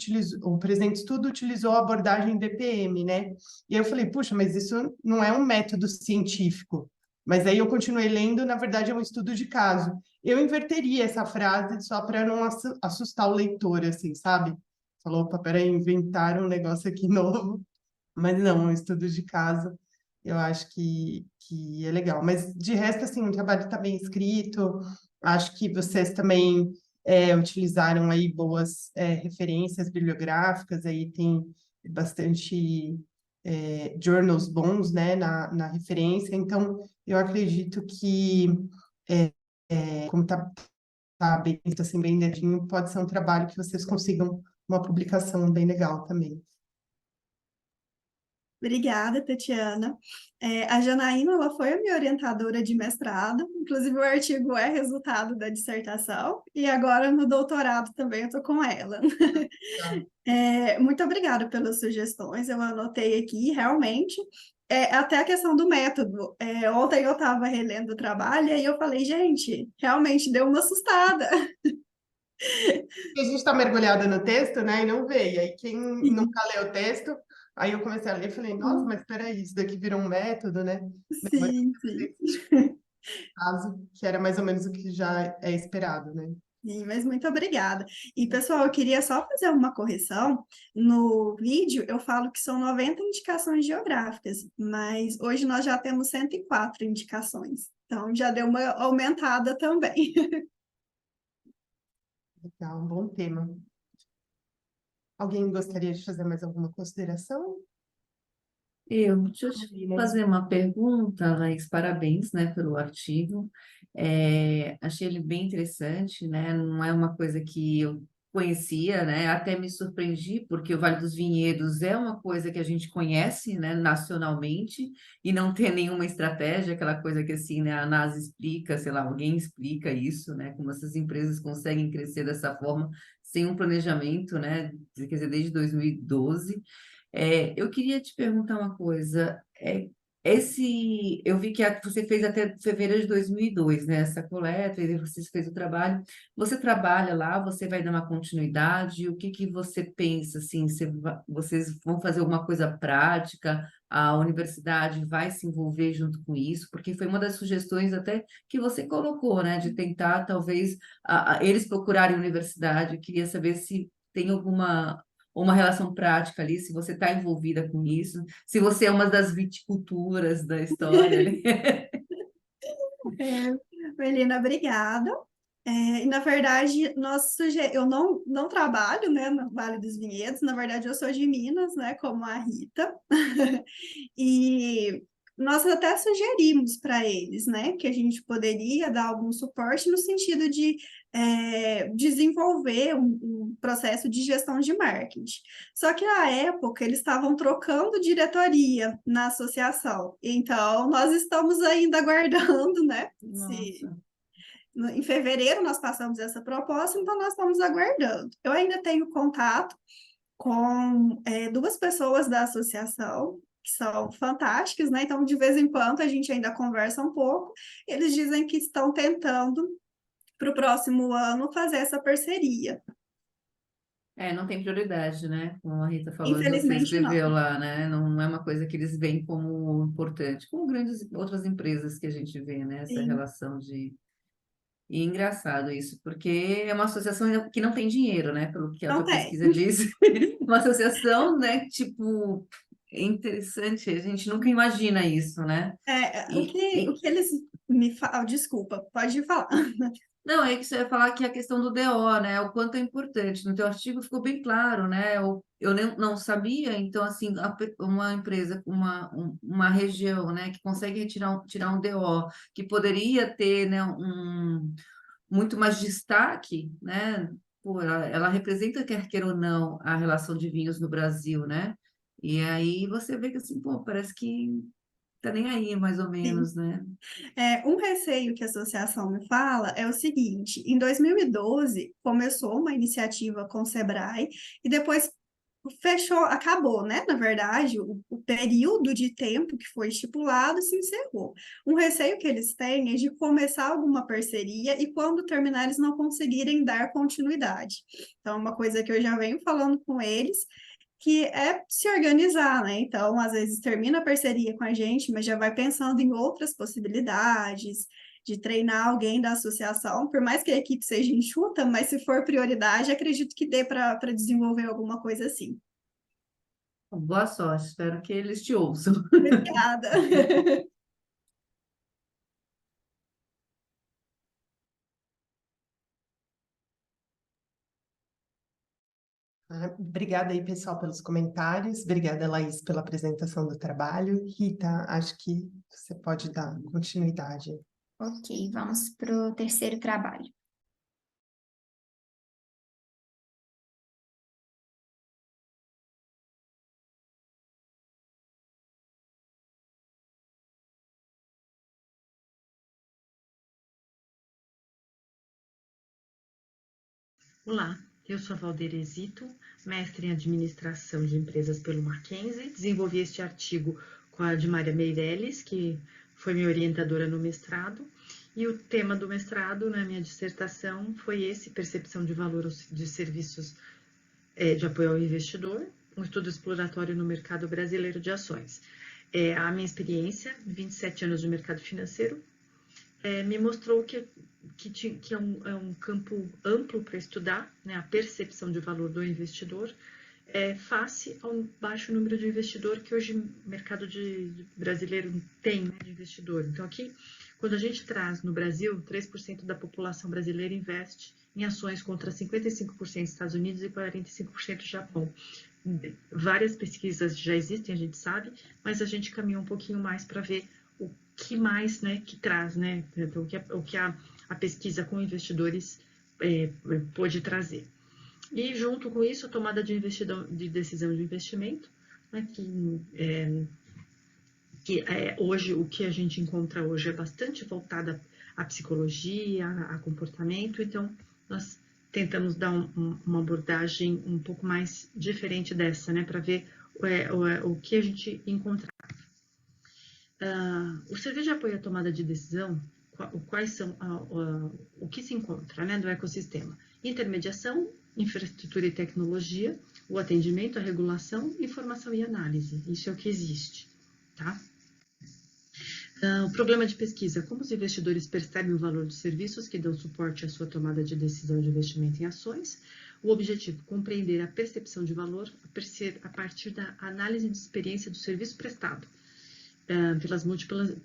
estudo utilizou a abordagem BPM, né? E aí eu falei, puxa, mas isso não é um método científico. Mas aí eu continuei lendo, na verdade é um estudo de caso. Eu inverteria essa frase só para não assustar o leitor, assim, sabe? Falou, opa, peraí, inventaram um negócio aqui novo. Mas não, um estudo de caso, eu acho que é legal. Mas de resto, assim, o trabalho está bem escrito. Acho que vocês também utilizaram aí boas referências bibliográficas, aí tem bastante journals bons, né, na referência. Então, eu acredito que, como tá bem, assim, bem dedinho, pode ser um trabalho que vocês consigam uma publicação bem legal também. Obrigada, Tatiana. A Janaína, ela foi a minha orientadora de mestrado, inclusive o artigo é resultado da dissertação, e agora no doutorado também eu estou com ela. Muito obrigada pelas sugestões, eu anotei aqui, realmente, até a questão do método. Ontem eu estava relendo o trabalho e aí eu falei, gente, realmente deu uma assustada. E a gente está mergulhada no texto, né, e não vê. E aí quem nunca leu o texto, aí eu comecei a ler e falei, nossa, mas peraí, isso daqui virou um método, né? Mas Sim, sim. caso, que era mais ou menos o que já é esperado, né? Sim, mas muito obrigada. E, pessoal, eu queria só fazer uma correção. No vídeo, eu falo que são 90 indicações geográficas, mas hoje nós já temos 104 indicações. Então, já deu uma aumentada também. Legal, um bom tema. Alguém gostaria de fazer mais alguma consideração? Deixa eu te fazer uma pergunta, Laís, parabéns, né, pelo artigo. Achei ele bem interessante, né, não é uma coisa que eu conhecia, né, até me surpreendi, porque o Vale dos Vinhedos é uma coisa que a gente conhece, né, nacionalmente, e não tem nenhuma estratégia, aquela coisa que, assim, né, a NASA explica, sei lá, alguém explica isso, né, como essas empresas conseguem crescer dessa forma, sem um planejamento, né, quer dizer, desde 2012. Eu queria te perguntar uma coisa. Eu vi que você fez até fevereiro de 2002, né? Essa coleta, e você fez o trabalho. Você trabalha lá, você vai dar uma continuidade? O que que você pensa, assim? Vocês vão fazer alguma coisa prática? A universidade vai se envolver junto com isso? Porque foi uma das sugestões até que você colocou, né? De tentar, talvez, eles procurarem universidade. Eu queria saber se tem alguma uma relação prática ali, se você está envolvida com isso, se você é uma das viticulturas da história ali. Melina, obrigada. E, na verdade, eu não trabalho, né, no Vale dos Vinhedos, na verdade, eu sou de Minas, né, como a Rita, e nós até sugerimos para eles, né, que a gente poderia dar algum suporte no sentido de desenvolver um processo de gestão de marketing. Só que, na época, eles estavam trocando diretoria na associação, então nós estamos ainda aguardando, né, se Nossa. em fevereiro nós passamos essa proposta, então nós estamos aguardando. Eu ainda tenho contato com duas pessoas da associação, que são fantásticas, né? Então, de vez em quando, a gente ainda conversa um pouco. Eles dizem que estão tentando, para o próximo ano, fazer essa parceria. Não tem prioridade, né? Como a Rita falou, e você Infelizmente, não. escreveu lá, né? Não é uma coisa que eles veem como importante, como grandes outras empresas que a gente vê, né? Essa Sim, relação de. E é engraçado isso, porque é uma associação que não tem dinheiro, né? Pelo que a não tua tem. pesquisa diz. Uma associação, né? Tipo, é interessante, a gente nunca imagina isso, né? O E, que, o e- que eles me falam, desculpa, pode falar. não, é que você ia falar que a questão do DO, né? O quanto é importante. No teu artigo ficou bem claro, né? Eu não sabia, então, assim, uma empresa, uma região, né, que consegue tirar um DO, que poderia ter, né, muito mais destaque, né? Pô, ela representa, quer queira ou não, a relação de vinhos no Brasil, né? E aí você vê que, assim, pô, parece que tá nem aí, mais ou Sim. menos, né? Um receio que a associação me fala é o seguinte: em 2012 começou uma iniciativa com o Sebrae e depois fechou, acabou, né? Na verdade, o período de tempo que foi estipulado se encerrou. Um receio que eles têm é de começar alguma parceria e quando terminar eles não conseguirem dar continuidade. Então, uma coisa que eu já venho falando com eles, que é se organizar, né? Então, às vezes termina a parceria com a gente, mas já vai pensando em outras possibilidades, de treinar alguém da associação, por mais que a equipe seja enxuta, mas se for prioridade, acredito que dê para desenvolver alguma coisa assim. Boa sorte, espero que eles te ouçam. Obrigada. Obrigada aí, pessoal, pelos comentários. Obrigada, Laís, pela apresentação do trabalho. Rita, acho que você pode dar continuidade. Ok, vamos para o terceiro trabalho. Olá, eu sou a Valderesito, mestre em Administração de Empresas pelo Mackenzie. Desenvolvi este artigo com a Admária Meirelles, que foi minha orientadora no mestrado. E o tema do mestrado, na minha dissertação, foi esse, percepção de valor de serviços de apoio ao investidor, um estudo exploratório no mercado brasileiro de ações. A minha experiência, 27 anos de mercado financeiro, me mostrou que é um campo amplo para estudar, né, a percepção de valor do investidor, face ao baixo número de investidor que hoje o mercado brasileiro tem, né, de investidor. Então, aqui, quando a gente traz no Brasil, 3% da população brasileira investe em ações contra 55% dos Estados Unidos e 45% do Japão. Várias pesquisas já existem, a gente sabe, mas a gente caminha um pouquinho mais para ver o que mais, né, que traz, né, o que a pesquisa com investidores pode trazer. E junto com isso, a tomada de decisão de investimento, né, hoje o que a gente encontra hoje é bastante voltada à psicologia, a comportamento, então nós tentamos dar uma abordagem um pouco mais diferente dessa, né, para ver o que a gente encontra. O serviço de apoio à tomada de decisão, quais são o que se encontra, né, do ecossistema? Intermediação, infraestrutura e tecnologia, o atendimento, a regulação, informação e análise. Isso é o que existe, tá? O problema de pesquisa, como os investidores percebem o valor dos serviços que dão suporte à sua tomada de decisão de investimento em ações. O objetivo, compreender a percepção de valor a partir da análise de experiência do serviço prestado pelas múltiplas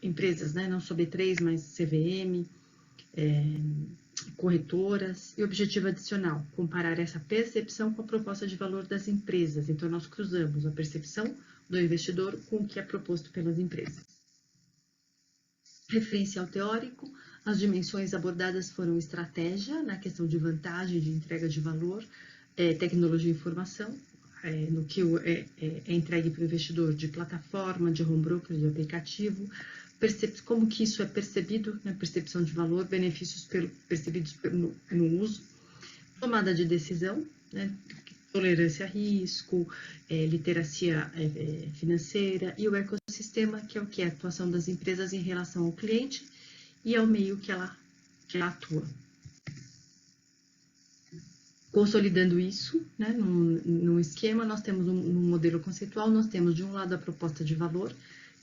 empresas, né? Não só B3, mas CVM, corretoras. E objetivo adicional, comparar essa percepção com a proposta de valor das empresas. Então, nós cruzamos a percepção do investidor com o que é proposto pelas empresas. Referencial teórico, as dimensões abordadas foram estratégia, na questão de vantagem de entrega de valor, tecnologia e informação, no que é entregue para o investidor de plataforma, de home broker, de aplicativo, como que isso é percebido, né, percepção de valor, benefícios percebidos no uso, tomada de decisão, né, tolerância a risco, literacia financeira e o ecossistema, que é o que é a atuação das empresas em relação ao cliente e ao meio que ela atua. Consolidando isso, né, num esquema, nós temos num modelo conceitual, nós temos de um lado a proposta de valor,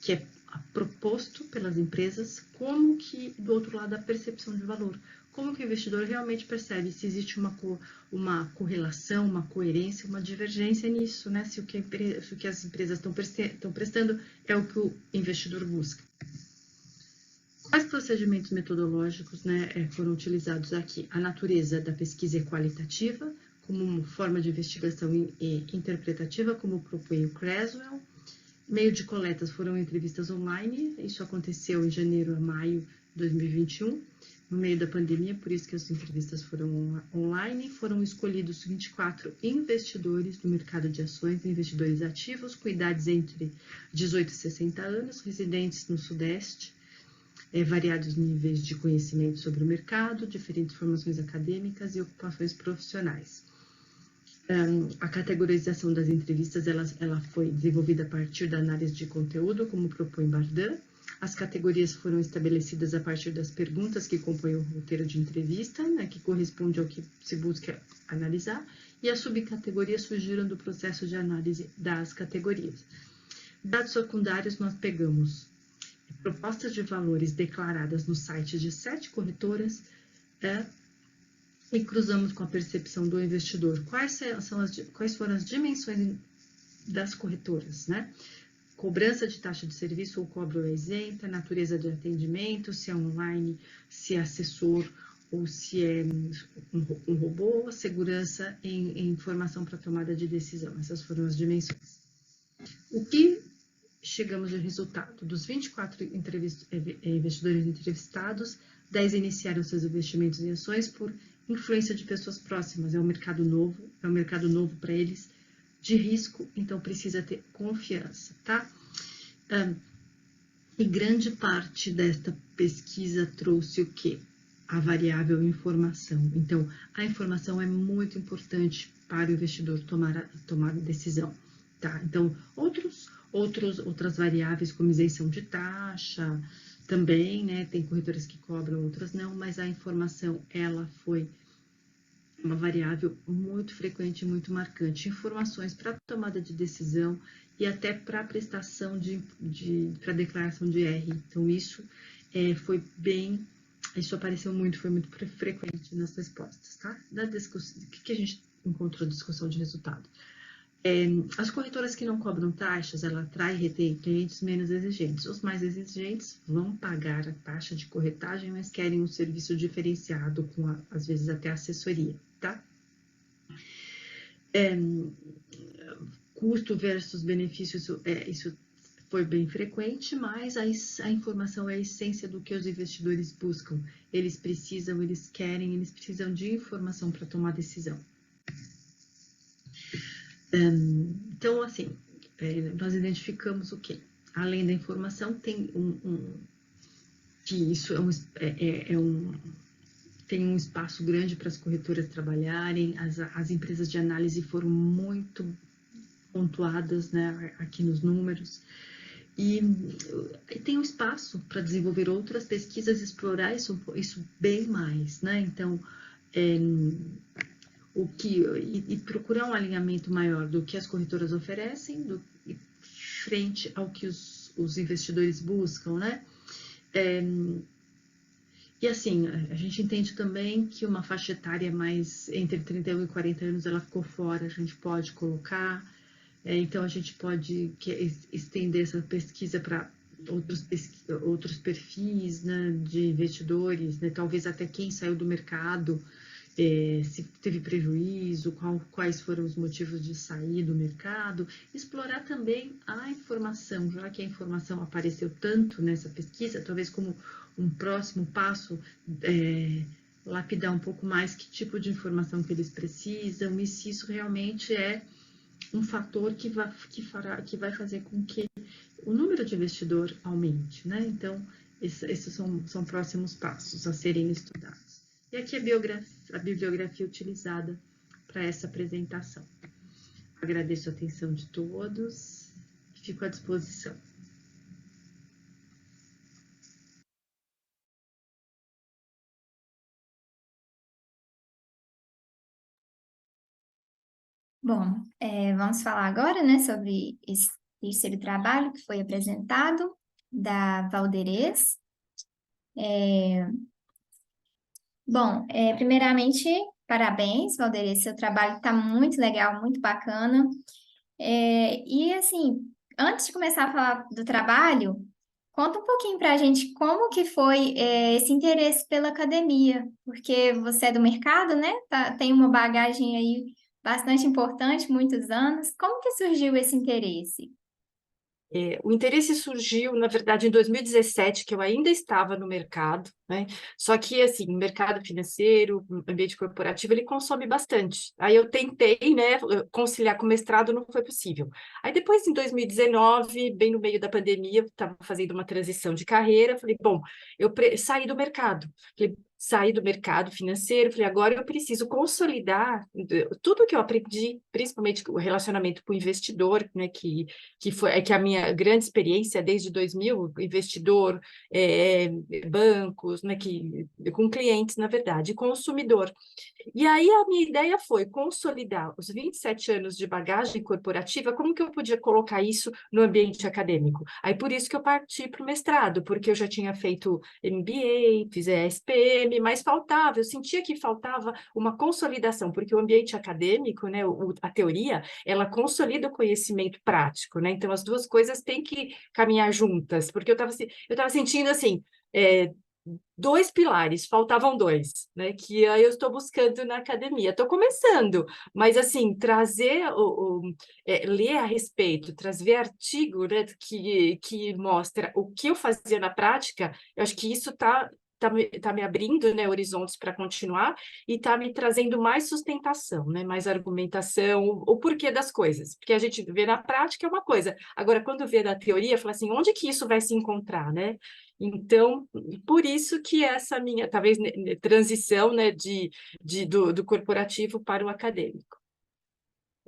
que é proposto pelas empresas, como que do outro lado a percepção de valor, como que o investidor realmente percebe se existe uma correlação, uma coerência, uma divergência nisso, né, se o que as empresas estão prestando é o que o investidor busca. Quais procedimentos metodológicos, né, foram utilizados aqui? A natureza da pesquisa é qualitativa, como uma forma de investigação interpretativa, como propõe o Creswell. Meio de coletas foram entrevistas online, isso aconteceu em janeiro a maio de 2021, no meio da pandemia, por isso que as entrevistas foram online. Foram escolhidos 24 investidores do mercado de ações, investidores ativos, com idades entre 18 e 60 anos, residentes no Sudeste, variados níveis de conhecimento sobre o mercado, diferentes formações acadêmicas e ocupações profissionais. A categorização das entrevistas ela foi desenvolvida a partir da análise de conteúdo, como propõe Bardan. As categorias foram estabelecidas a partir das perguntas que compõem o roteiro de entrevista, né, que corresponde ao que se busca analisar, e as subcategorias surgiram do processo de análise das categorias. Dados secundários, nós pegamos propostas de valores declaradas no site de 7 corretoras, e cruzamos com a percepção do investidor. Quais foram as dimensões das corretoras, né? Cobrança de taxa de serviço ou cobro é isenta, natureza de atendimento, se é online, se é assessor ou se é um robô, segurança em informação para tomada de decisão. Essas foram as dimensões. O que chegamos ao resultado? Dos 24 investidores entrevistados, 10 iniciaram seus investimentos em ações por influência de pessoas próximas. É um mercado novo para eles, de risco, então precisa ter confiança, tá? E grande parte desta pesquisa trouxe o quê? A variável informação. Então, a informação é muito importante para o investidor tomar decisão, tá? Então, outras variáveis, como isenção de taxa, também, né? Tem corretoras que cobram, outras não, mas a informação, ela foi uma variável muito frequente e muito marcante. Informações para tomada de decisão e até para prestação para declaração de R. Então, isso apareceu muito, foi muito frequente nas respostas, tá? O que a gente encontrou de discussão de resultado? As corretoras que não cobram taxas, ela atrai e retém clientes menos exigentes. Os mais exigentes vão pagar a taxa de corretagem, mas querem um serviço diferenciado, com às vezes até assessoria, tá? Custo versus benefício, isso foi bem frequente, mas a informação é a essência do que os investidores buscam. Eles precisam de informação para tomar decisão. Então, assim, nós identificamos o quê? Além da informação, tem que isso tem um espaço grande para as corretoras trabalharem, as empresas de análise foram muito pontuadas, né, aqui nos números, e tem um espaço para desenvolver outras pesquisas, explorar isso bem mais, né? Então, e procurar um alinhamento maior do que as corretoras oferecem, frente ao que os investidores buscam, né? E assim, a gente entende também que uma faixa etária mais entre 31 e 40 anos, ela ficou fora, a gente pode colocar, então a gente pode estender essa pesquisa para outros perfis, né, de investidores, né, talvez até quem saiu do mercado, se teve prejuízo, quais foram os motivos de sair do mercado, explorar também a informação, já que a informação apareceu tanto nessa pesquisa, talvez como um próximo passo, lapidar um pouco mais que tipo de informação que eles precisam e se isso realmente é um fator que vai fazer com que o número de investidor aumente, né? Então, esses são próximos passos a serem estudados. E aqui a bibliografia utilizada para essa apresentação. Agradeço a atenção de todos e fico à disposição. Bom, vamos falar agora, né, sobre esse terceiro trabalho que foi apresentado, da Valderez. Bom, primeiramente, parabéns, Valderez, seu trabalho está muito legal, muito bacana. E assim, antes de começar a falar do trabalho, conta um pouquinho para a gente como que foi esse interesse pela academia, porque você é do mercado, né? Tem uma bagagem aí bastante importante, muitos anos. Como que surgiu esse interesse? O interesse surgiu, na verdade, em 2017, que eu ainda estava no mercado, né? Só que, assim, o mercado financeiro, o ambiente corporativo, ele consome bastante. Aí eu tentei, né, conciliar com o mestrado, não foi possível. Aí depois, em 2019, bem no meio da pandemia, eu estava fazendo uma transição de carreira, falei, bom, eu saí do mercado. Falei, saí do mercado financeiro, falei, agora eu preciso consolidar tudo que eu aprendi, principalmente o relacionamento com o investidor, né, que foi que a minha grande experiência desde 2000, investidor, bancos, né, com clientes, na verdade, e consumidor. E aí a minha ideia foi consolidar os 27 anos de bagagem corporativa, como que eu podia colocar isso no ambiente acadêmico? Aí por isso que eu parti para o mestrado, porque eu já tinha feito MBA, fiz SPM, mas faltava, eu sentia que faltava uma consolidação, porque o ambiente acadêmico, né, a teoria, ela consolida o conhecimento prático, né? Então as duas coisas têm que caminhar juntas, porque eu estava sentindo assim, dois pilares, faltavam dois, né? Que aí eu estou buscando na academia. Estou começando, mas assim, trazer ler a respeito, trazer artigo, né, que mostra o que eu fazia na prática, eu acho que isso tá me abrindo, né, horizontes para continuar e está me trazendo mais sustentação, né, mais argumentação, o porquê das coisas. Porque a gente vê na prática é uma coisa, agora quando vê na teoria, fala assim, onde que isso vai se encontrar, né? Então, por isso que essa minha, talvez, transição, né, do corporativo para o acadêmico.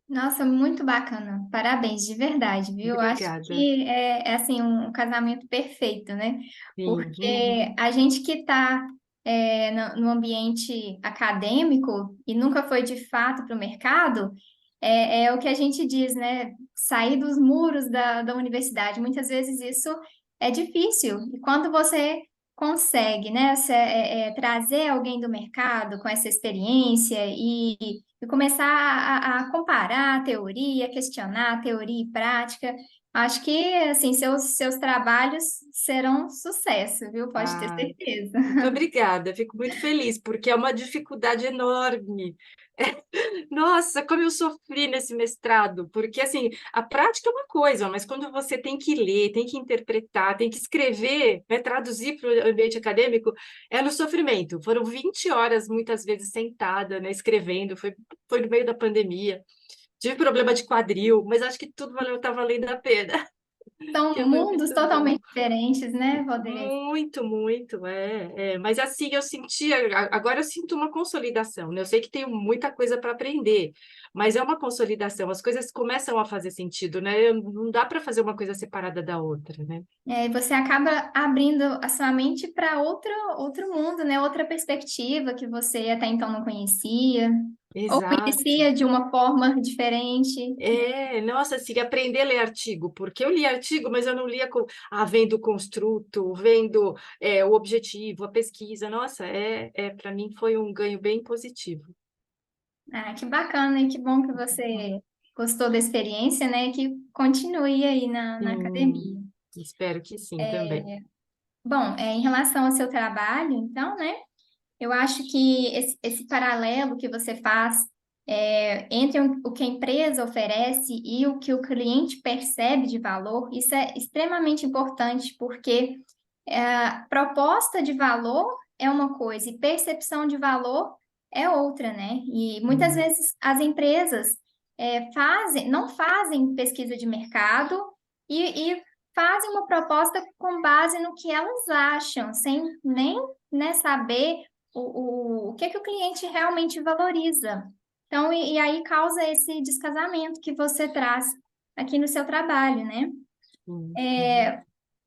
Nossa, muito bacana. Parabéns, de verdade, viu? Acho Obrigada. que é assim um casamento perfeito, né? Sim. Porque a gente que está no ambiente acadêmico e nunca foi de fato para o mercado, é o que a gente diz, né? Sair dos muros da universidade. Muitas vezes isso é difícil. E quando você consegue, né, trazer alguém do mercado com essa experiência e começar a comparar a teoria, questionar a teoria e prática. Acho que, assim, seus trabalhos serão sucesso, viu? Pode ter Ah, certeza. muito obrigada, fico muito feliz, porque é uma dificuldade enorme. Nossa, como eu sofri nesse mestrado, porque assim, a prática é uma coisa, mas quando você tem que ler, tem que interpretar, tem que escrever, né, traduzir para o ambiente acadêmico, é no sofrimento. Foram 20 horas, muitas vezes, sentada, né, escrevendo, foi no meio da pandemia. Tive problema de quadril, mas acho que tudo tá valendo a pena, São que foi mundos muito bom. totalmente diferentes, né, Valdeir? Muito, muito, Mas assim, eu sentia, agora eu sinto uma consolidação, né? Eu sei que tenho muita coisa para aprender, mas é uma consolidação, as coisas começam a fazer sentido, né? Não dá para fazer uma coisa separada da outra, né? E você acaba abrindo a sua mente para outro mundo, né? Outra perspectiva que você até então não conhecia, ou Exato. conhecia de uma forma diferente. Nossa, assim, aprender a ler artigo, porque eu li artigo, mas eu não lia vendo o construto, vendo o objetivo, a pesquisa. Nossa, para mim foi um ganho bem positivo. Ah, que bacana e que bom que você gostou da experiência, né? Que continue aí na Sim, academia. espero que sim também. Bom, em relação ao seu trabalho, então, né? Eu acho que esse paralelo que você faz entre o que a empresa oferece e o que o cliente percebe de valor, isso é extremamente importante, porque proposta de valor é uma coisa e percepção de valor é outra, né? E muitas Hum. vezes as empresas não fazem pesquisa de mercado e fazem uma proposta com base no que elas acham, sem nem, né, saber o que o cliente realmente valoriza. Então, e aí causa esse descasamento que você traz aqui no seu trabalho, né? Uhum.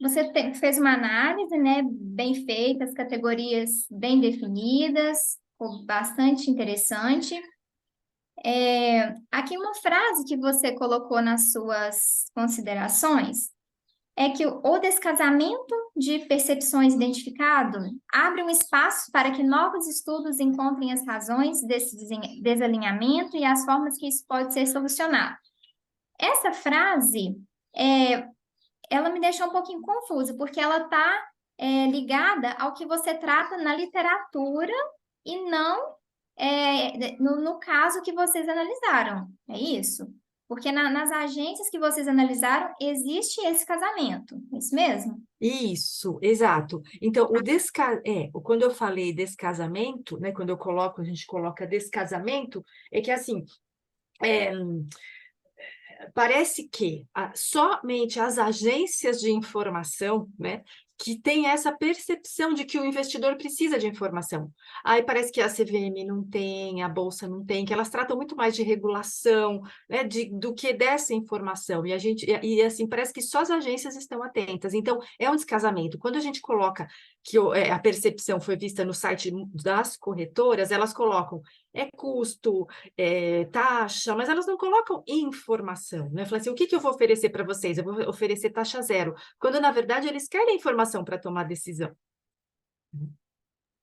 Você fez uma análise, né, bem feita, as categorias bem definidas, ficou bastante interessante. Aqui uma frase que você colocou nas suas considerações é que o descasamento de percepções identificado abre um espaço para que novos estudos encontrem as razões desse desalinhamento e as formas que isso pode ser solucionado. Essa frase é, ela me deixou um pouquinho confusa, porque ela está ligada ao que você trata na literatura e não no caso que vocês analisaram. É isso? Porque nas agências que vocês analisaram, existe esse casamento. É isso mesmo? Isso, exato. Então, quando eu falei descasamento, né, quando a gente coloca descasamento, é que assim, é, parece que somente as agências de informação, né, que tem essa percepção de que o investidor precisa de informação. Aí parece que a CVM não tem, a Bolsa não tem, que elas tratam muito mais de regulação, né, do que dessa informação. E a gente, assim, parece que só as agências estão atentas. Então, é um descasamento. Quando a gente coloca que a percepção foi vista no site das corretoras, elas colocam custo, taxa, mas elas não colocam informação, né? Fala assim, o que eu vou oferecer para vocês? Eu vou oferecer taxa zero, quando na verdade eles querem informação para tomar decisão.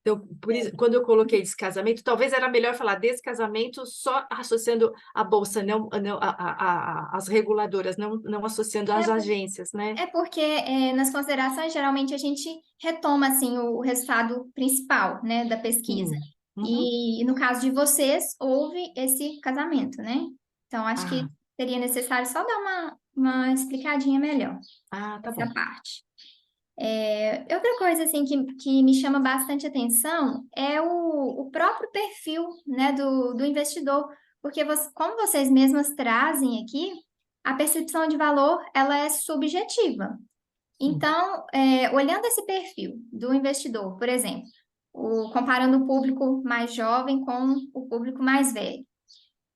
Então, por isso, quando eu coloquei descasamento, talvez era melhor falar descasamento só associando a bolsa, não as reguladoras, não associando às agências, né? É porque nas considerações, geralmente, a gente retoma, assim, o resultado principal, né, da pesquisa. Uhum. E no caso de vocês, houve esse casamento, né? Então, acho que seria necessário só dar uma explicadinha melhor Tá essa bom. parte. Outra coisa, assim, que me chama bastante atenção é o próprio perfil, né, do investidor. Porque, como vocês mesmas trazem aqui, a percepção de valor, ela é subjetiva. Então, olhando esse perfil do investidor, por exemplo, comparando o público mais jovem com o público mais velho,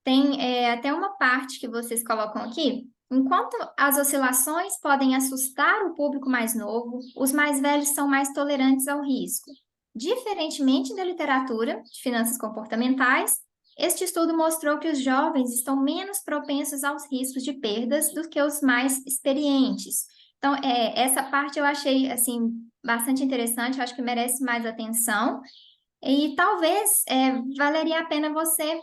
tem até uma parte que vocês colocam aqui. Enquanto as oscilações podem assustar o público mais novo, os mais velhos são mais tolerantes ao risco. Diferentemente da literatura de finanças comportamentais, este estudo mostrou que os jovens estão menos propensos aos riscos de perdas do que os mais experientes. Então, essa parte eu achei, assim, bastante interessante, eu acho que merece mais atenção. E talvez valeria a pena você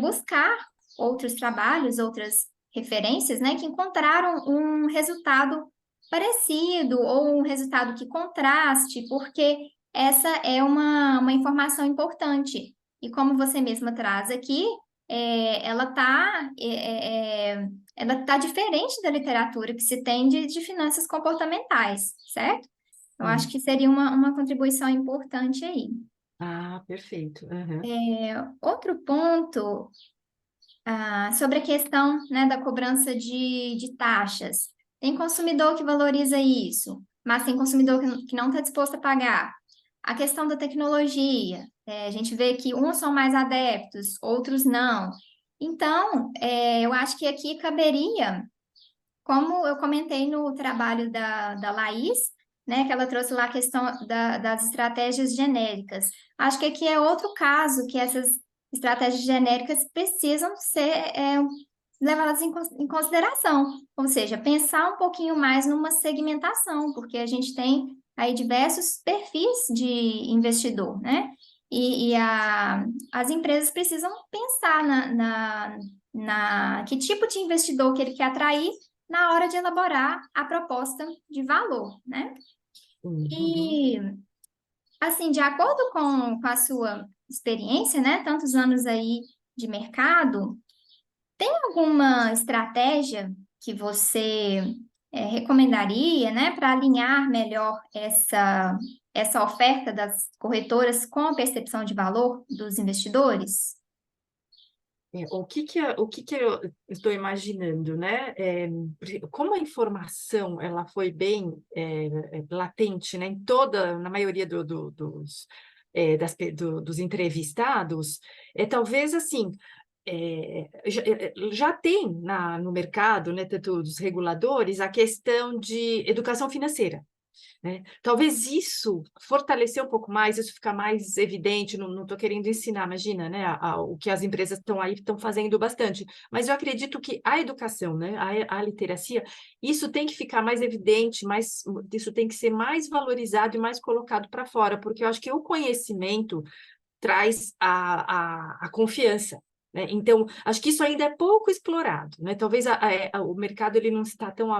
buscar outros trabalhos, outras referências, né, que encontraram um resultado parecido ou um resultado que contraste, porque essa é uma informação importante. E como você mesma traz aqui, ela tá diferente da literatura que se tem de finanças comportamentais, certo? Eu acho que seria uma contribuição importante aí. Perfeito. Uhum. Outro ponto, sobre a questão, né, da cobrança de taxas. Tem consumidor que valoriza isso, mas tem consumidor que não está disposto a pagar. A questão da tecnologia, a gente vê que uns são mais adeptos, outros não. Então, eu acho que aqui caberia, como eu comentei no trabalho da Laís, né, que ela trouxe lá a questão das estratégias genéricas. Acho que aqui é outro caso que essas estratégias genéricas precisam ser levadas em consideração, ou seja, pensar um pouquinho mais numa segmentação, porque a gente tem aí diversos perfis de investidor, né? As empresas precisam pensar na que tipo de investidor que ele quer atrair na hora de elaborar a proposta de valor, né? Uhum. E, assim, de acordo com a sua experiência, né, tantos anos aí de mercado, tem alguma estratégia que você recomendaria, né, para alinhar melhor essa oferta das corretoras com a percepção de valor dos investidores? O que eu estou imaginando, né? Como a informação ela foi bem latente, né, na maioria dos entrevistados, talvez assim já tem no mercado, né, tanto dos reguladores, a questão de educação financeira. Né? Talvez isso fortalecer um pouco mais, isso ficar mais evidente, não estou querendo ensinar, imagina, né, o que as empresas estão fazendo bastante, mas eu acredito que a educação, né, a literacia, isso tem que ficar mais evidente, isso tem que ser mais valorizado e mais colocado para fora, porque eu acho que o conhecimento traz a confiança. Né? Então, acho que isso ainda é pouco explorado, né? Talvez o mercado ele não está tão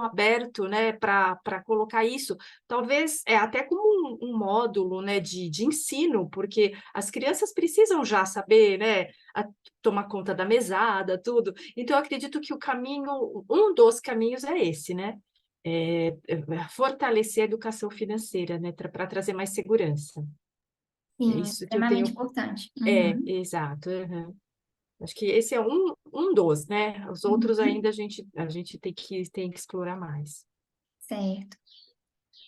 aberto, né, para colocar isso. Talvez até como um módulo, né, de ensino, porque as crianças precisam já saber, né, tomar conta da mesada, tudo. Então, eu acredito que um dos caminhos é esse, né? Fortalecer a educação financeira, né, para trazer mais segurança. É Sim, isso que eu extremamente tenho. importante. Uhum. Exato. Uhum. Acho que esse é um dos, né? Os outros ainda a gente tem que explorar mais. Certo.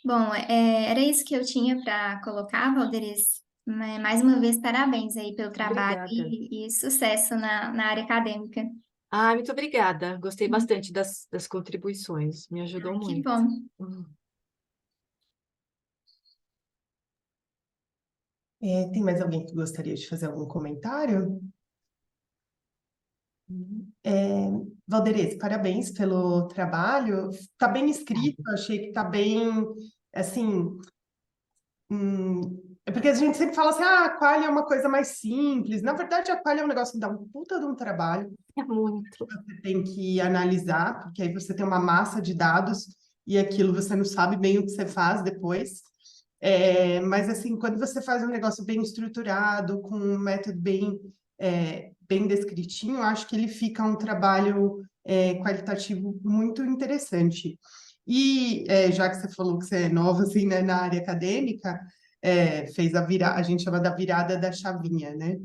Bom, era isso que eu tinha para colocar, Valderes. Mais uma vez, parabéns aí pelo trabalho Obrigada. e sucesso na área acadêmica. Ah, muito obrigada. Gostei bastante das contribuições. Me ajudou Que muito. bom. Hum. Tem mais alguém que gostaria de fazer algum comentário? É, Valderez, parabéns pelo trabalho. Está bem escrito, achei que está bem, assim, é porque a gente sempre fala assim, a Qualia é uma coisa mais simples. Na verdade, a Qualia é um negócio que dá um puta de um trabalho. É muito. Você tem que analisar, porque aí você tem uma massa de dados e aquilo você não sabe bem o que você faz depois. Mas, assim, quando você faz um negócio bem estruturado, com um método bem descritinho, eu acho que ele fica um trabalho qualitativo muito interessante. E, já que você falou que você é nova, assim, né, na área acadêmica, fez a gente chama da virada da chavinha, né?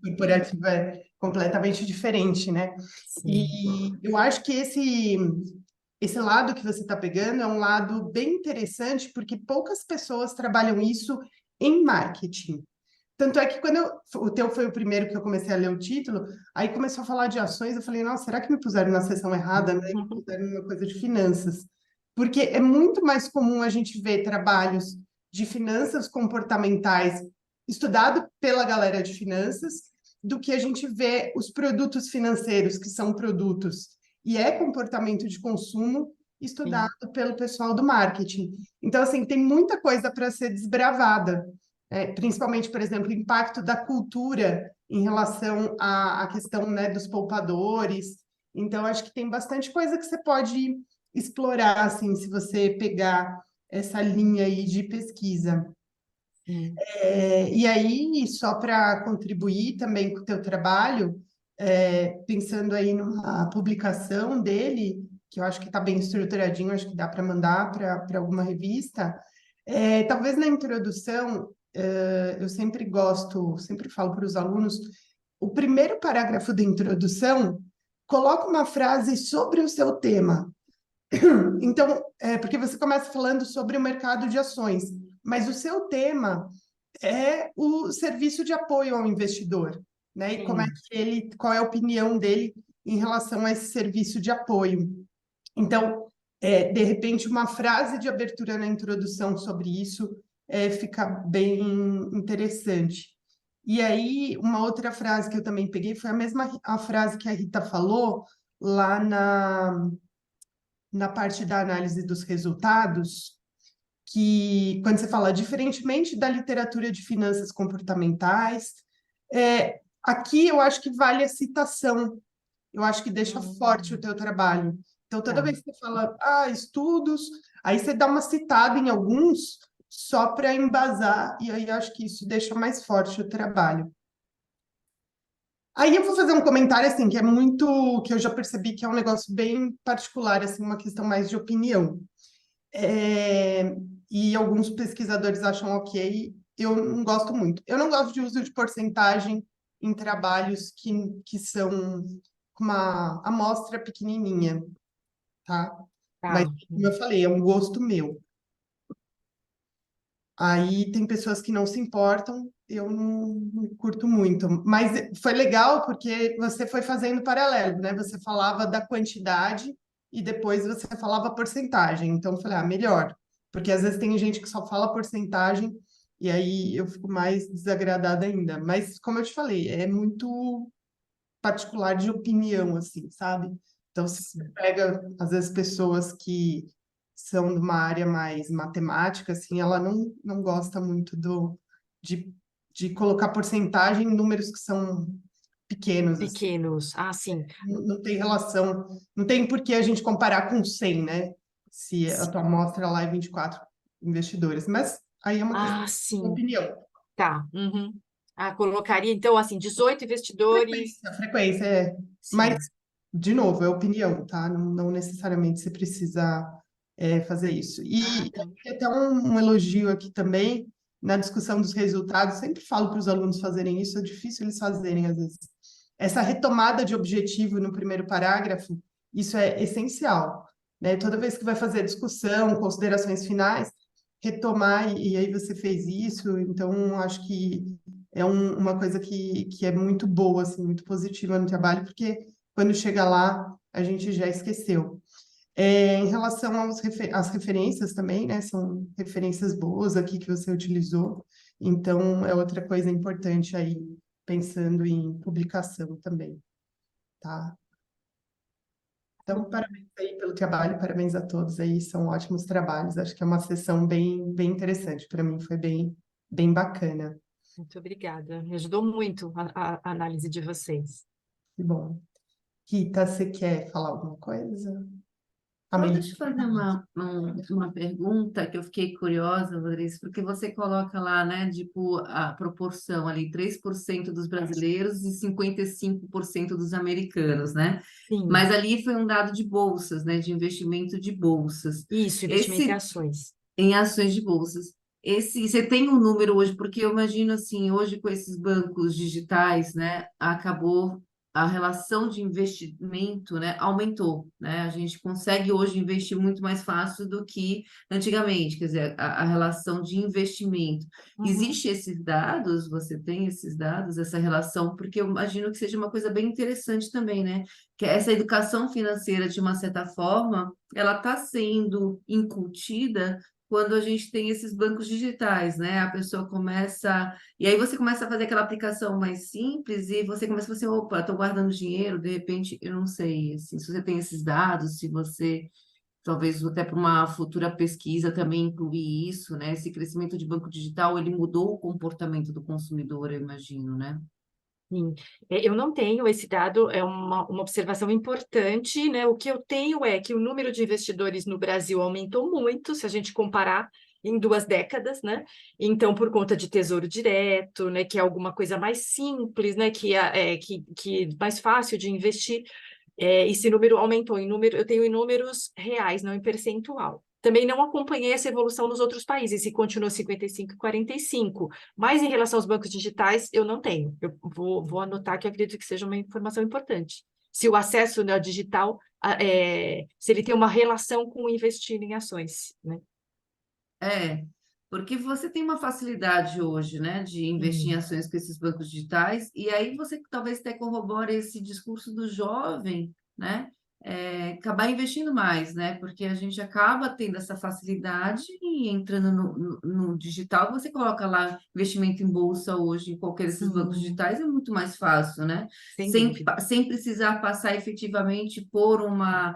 Corporativa é completamente diferente, né? Sim. E eu acho que esse lado que você está pegando é um lado bem interessante, porque poucas pessoas trabalham isso em marketing. Tanto é que o teu foi o primeiro que eu comecei a ler o título, aí começou a falar de ações, eu falei, nossa, será que me puseram na seção errada, né? Me puseram numa coisa de finanças. Porque é muito mais comum a gente ver trabalhos de finanças comportamentais estudado pela galera de finanças, do que a gente vê os produtos financeiros, que são produtos e é comportamento de consumo, estudado Sim. pelo pessoal do marketing. Então, assim, tem muita coisa para ser desbravada, principalmente, por exemplo, o impacto da cultura em relação à questão, né, dos poupadores. Então, acho que tem bastante coisa que você pode explorar, assim, se você pegar essa linha aí de pesquisa. Sim. E aí, só para contribuir também com o teu trabalho, pensando aí numa publicação dele, que eu acho que está bem estruturadinho, acho que dá para mandar para alguma revista. Talvez na introdução, eu sempre gosto, sempre falo para os alunos, o primeiro parágrafo da introdução, coloca uma frase sobre o seu tema. Então, porque você começa falando sobre o mercado de ações, mas o seu tema é o serviço de apoio ao investidor, né? E como é Sim. que qual é a opinião dele em relação a esse serviço de apoio. Então, de repente, uma frase de abertura na introdução sobre isso fica bem interessante. E aí, uma outra frase que eu também peguei foi a frase que a Rita falou lá na parte da análise dos resultados, que quando você fala, diferentemente da literatura de finanças comportamentais, aqui eu acho que vale a citação, eu acho que deixa forte o teu trabalho. Então, toda Tá. vez que você fala, estudos, aí você dá uma citada em alguns só para embasar, e aí eu acho que isso deixa mais forte o trabalho. Aí eu vou fazer um comentário, assim, que é muito, que eu já percebi que é um negócio bem particular, assim, uma questão mais de opinião. E alguns pesquisadores acham ok, eu não gosto muito. Eu não gosto de uso de porcentagem em trabalhos que são com uma amostra pequenininha, tá? Mas, Tá. como eu falei, é um gosto meu. Aí tem pessoas que não se importam, eu não curto muito. Mas foi legal porque você foi fazendo paralelo, né? Você falava da quantidade e depois você falava porcentagem. Então eu falei, melhor. Porque às vezes tem gente que só fala porcentagem e aí eu fico mais desagradada ainda. Mas, como eu te falei, é muito particular de opinião, assim, sabe? Então, se você pega, às vezes, pessoas que são de uma área mais matemática, assim, ela não gosta muito de colocar porcentagem em números que são pequenos, assim. Pequenos. Ah, sim. Não tem relação, não tem por que a gente comparar com 100, né? Se a tua amostra lá é 24 investidores. Mas aí é uma questão Ah, de sim. opinião. Tá. Uhum. Ah, colocaria, então, assim, 18 investidores. Frequência, mas, Sim. de novo, é opinião, tá? Não necessariamente você precisa fazer isso. Ah, E tá. tem até um elogio aqui também, na discussão dos resultados, sempre falo para os alunos fazerem isso, é difícil eles fazerem, às vezes. Essa retomada de objetivo no primeiro parágrafo, isso é essencial. né? Toda vez que vai fazer a discussão, considerações finais, retomar, e aí você fez isso, então acho que é uma coisa que é muito boa, assim, muito positiva no trabalho, porque quando chega lá, a gente já esqueceu. Em relação às referências também, né? São referências boas aqui que você utilizou, então é outra coisa importante aí, pensando em publicação também, tá? Então, parabéns aí pelo trabalho, parabéns a todos aí, são ótimos trabalhos. Acho que é uma sessão bem interessante. Para mim foi bem bacana. Muito obrigada. Me ajudou muito a análise de vocês. Que bom. Rita, você quer falar alguma coisa? Só Amelie? deixa eu fazer uma pergunta que eu fiquei curiosa, Rodrigues, porque você coloca lá, né, tipo, a proporção ali, 3% dos brasileiros e 55% dos americanos, né? Sim, Mas ali foi um dado de bolsas, né, de investimento de bolsas. isso, investimento em Esse, ações. em ações de bolsas. Você tem um número hoje, porque eu imagino assim, hoje com esses bancos digitais, né, acabou a relação de investimento, né, aumentou, né? A gente consegue hoje investir muito mais fácil do que antigamente, quer dizer, a relação de investimento. Uhum. Existe esses dados? Você tem esses dados, essa relação? Porque eu imagino que seja uma coisa bem interessante também, né? Que essa educação financeira, de uma certa forma, ela está sendo incutida quando a gente tem esses bancos digitais, né? A pessoa começa. E aí você começa a fazer aquela aplicação mais simples e você começa a falar assim, opa, estou guardando dinheiro, de repente, eu não sei, assim, se você tem esses dados, se você, talvez até para uma futura pesquisa também incluir isso, né? Esse crescimento de banco digital, ele mudou o comportamento do consumidor, eu imagino, né? Sim. Eu não tenho esse dado, é uma observação importante, né? O que eu tenho é que o número de investidores no Brasil aumentou muito, se a gente comparar em 2 décadas, né? Então, por conta de tesouro direto, né? Que é alguma coisa mais simples, né? Que é mais fácil de investir. Esse número aumentou em número, eu tenho em números reais, não em percentual. Também não acompanhei essa evolução nos outros países, se continuou 55 e 45, mas em relação aos bancos digitais, eu não tenho. Eu vou anotar que eu acredito que seja uma informação importante. Se o acesso, né, ao digital, se ele tem uma relação com investir em ações, né? É, porque você tem uma facilidade hoje, né, de investir em Sim, ações com esses bancos digitais, e aí você talvez até corrobore esse discurso do jovem, né, acabar investindo mais, né, porque a gente acaba tendo essa facilidade e entrando no digital, você coloca lá investimento em bolsa hoje, em qualquer desses bancos sim, digitais, é muito mais fácil, né, sem dúvida. sem precisar passar efetivamente por uma